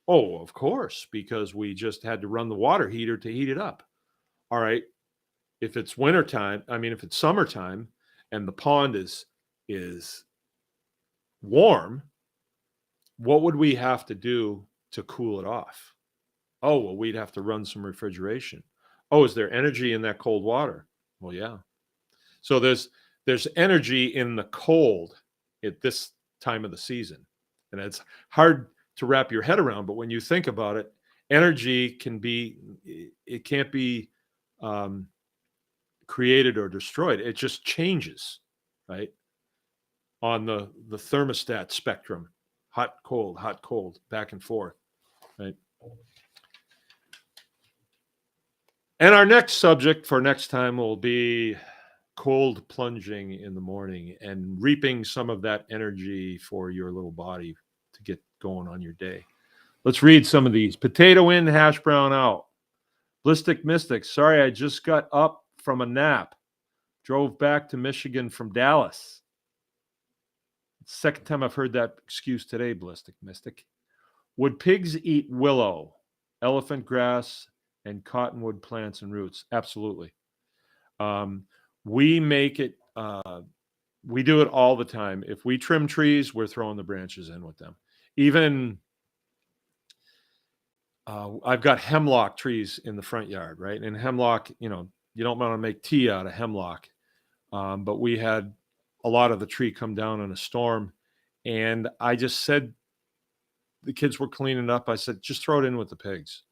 Oh, of course, because we just had to run the water heater to heat it up. All right. If it's wintertime, if it's summertime and the pond is warm, what would we have to do to cool it off? Oh, well, we'd have to run some refrigeration. Oh, is there energy in that cold water? Well, yeah. So there's energy in the cold at this time of the season. And it's hard to wrap your head around, but when you think about it, energy can't be created or destroyed. It just changes, right? On the thermostat spectrum, hot, cold, back and forth, right? And our next subject for next time will be cold plunging in the morning and reaping some of that energy for your little body to get going on your day. Let's read some of these. Potato in, hash brown out. Blistic Mystic, sorry, I just got up from a nap. Drove back to Michigan from Dallas. Second time I've heard that excuse today, Blistic Mystic. Would pigs eat willow, elephant grass, and cottonwood plants and roots? Absolutely. We make it, we do it all the time. If we trim trees, we're throwing the branches in with them. Even I've got hemlock trees in the front yard, right? And hemlock, you don't want to make tea out of hemlock. But we had a lot of the tree come down in a storm. And I just said, the kids were cleaning up. I said, just throw it in with the pigs.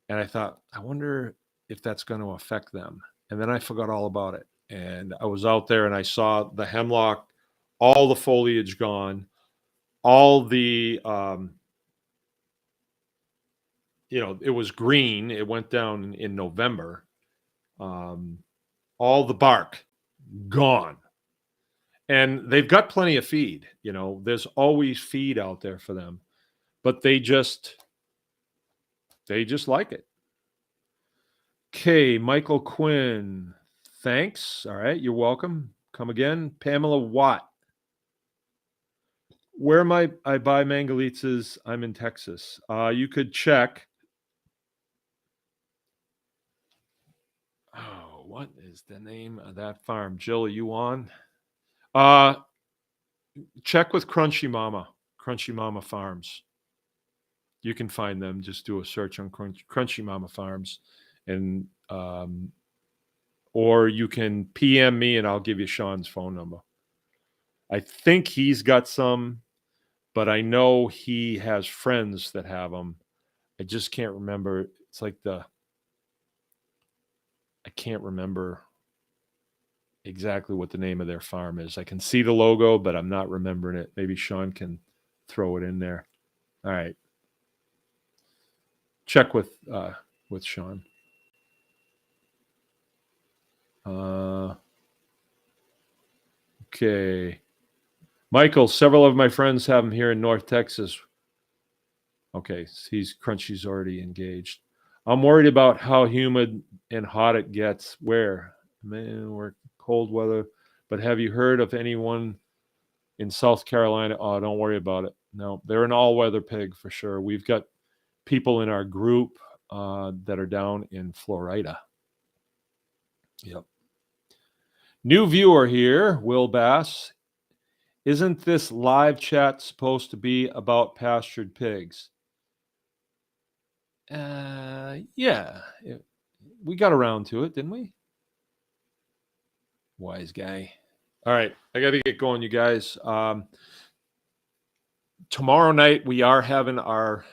And I thought, I wonder if that's going to affect them. And then I forgot all about it. And I was out there and I saw the hemlock, all the foliage gone, all the, it was green. It went down in November. All the bark gone. And they've got plenty of feed. There's always feed out there for them, but they just like it. Okay, Michael Quinn, thanks. All right, you're welcome. Come again. Pamela Watt. Where I buy Mangalitsas? I'm in Texas. You could check is the name of that farm? Jill, are you on? Check with Crunchy Mama Farms. You can find them. Just do a search on Crunchy Mama Farms, and or you can PM me and I'll give you Sean's phone number. I think he's got some, but I know he has friends that have them. I just can't remember. It's like I can't remember exactly what the name of their farm is. I can see the logo, but I'm not remembering it. Maybe Sean can throw it in there. All right. Check with Sean. Okay. Michael, several of my friends have him here in North Texas. Okay, Crunchy's already engaged. I'm worried about how humid and hot it gets. Where? Man, we're cold weather. But have you heard of anyone in South Carolina? Oh, don't worry about it. No, they're an all-weather pig for sure. We've got people in our group that are down in Florida. Yep. New viewer here, Will Bass. Isn't this live chat supposed to be about pastured pigs? Yeah. We got around to it, didn't we? Wise guy. All right. I got to get going, you guys. Tomorrow night, we are having our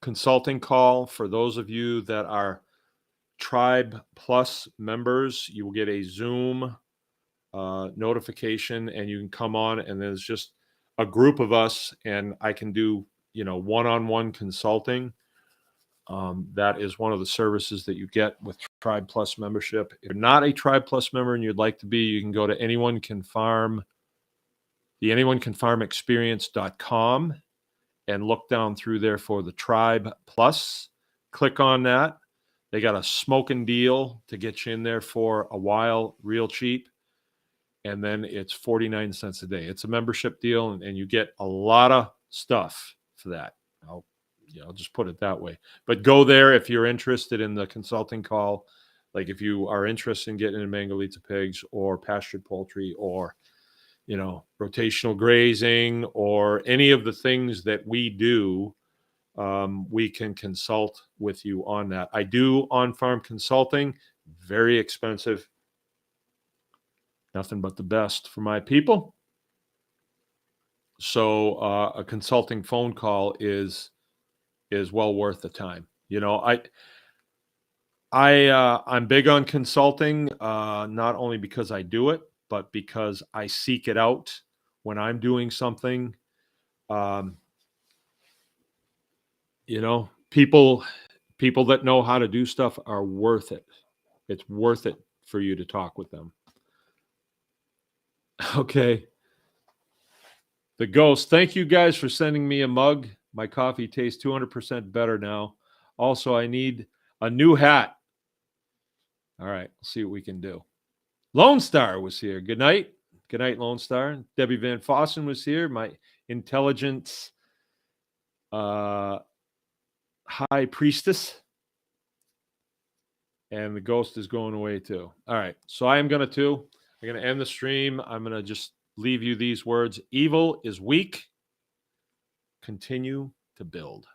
consulting call. For those of you that are Tribe Plus members, you will get a Zoom notification, and you can come on, and there's just a group of us, and I can do one-on-one consulting. That is one of the services that you get with Tribe Plus membership. If you're not a Tribe Plus member and you'd like to be, you can go to Anyone Can Farm, the anyonecanfarmexperience.com, and look down through there for the Tribe Plus. Click on that. They got a smoking deal to get you in there for a while, real cheap. And then it's 49 cents a day. It's a membership deal, and you get a lot of stuff for that. I'll just put it that way. But go there if you're interested in the consulting call. Like if you are interested in getting into Mangalitsa pigs or pastured poultry or, rotational grazing or any of the things that we do, we can consult with you on that. I do on-farm consulting, very expensive. Nothing but the best for my people. So a consulting phone call is well worth the time. I'm big on consulting, not only because I do it, but because I seek it out when I'm doing something. People that know how to do stuff are worth it. It's worth it for you to talk with them. Okay. The Ghost. Thank you guys for sending me a mug. My coffee tastes 200% better now. Also, I need a new hat. All right. Let's see what we can do. Lone Star was here. Good night. Good night, Lone Star. Debbie Van Fossen was here. My intelligence high priestess. And the Ghost is going away too. All right. So I'm going to end the stream. I'm going to just leave you these words. Evil is weak. Continue to build.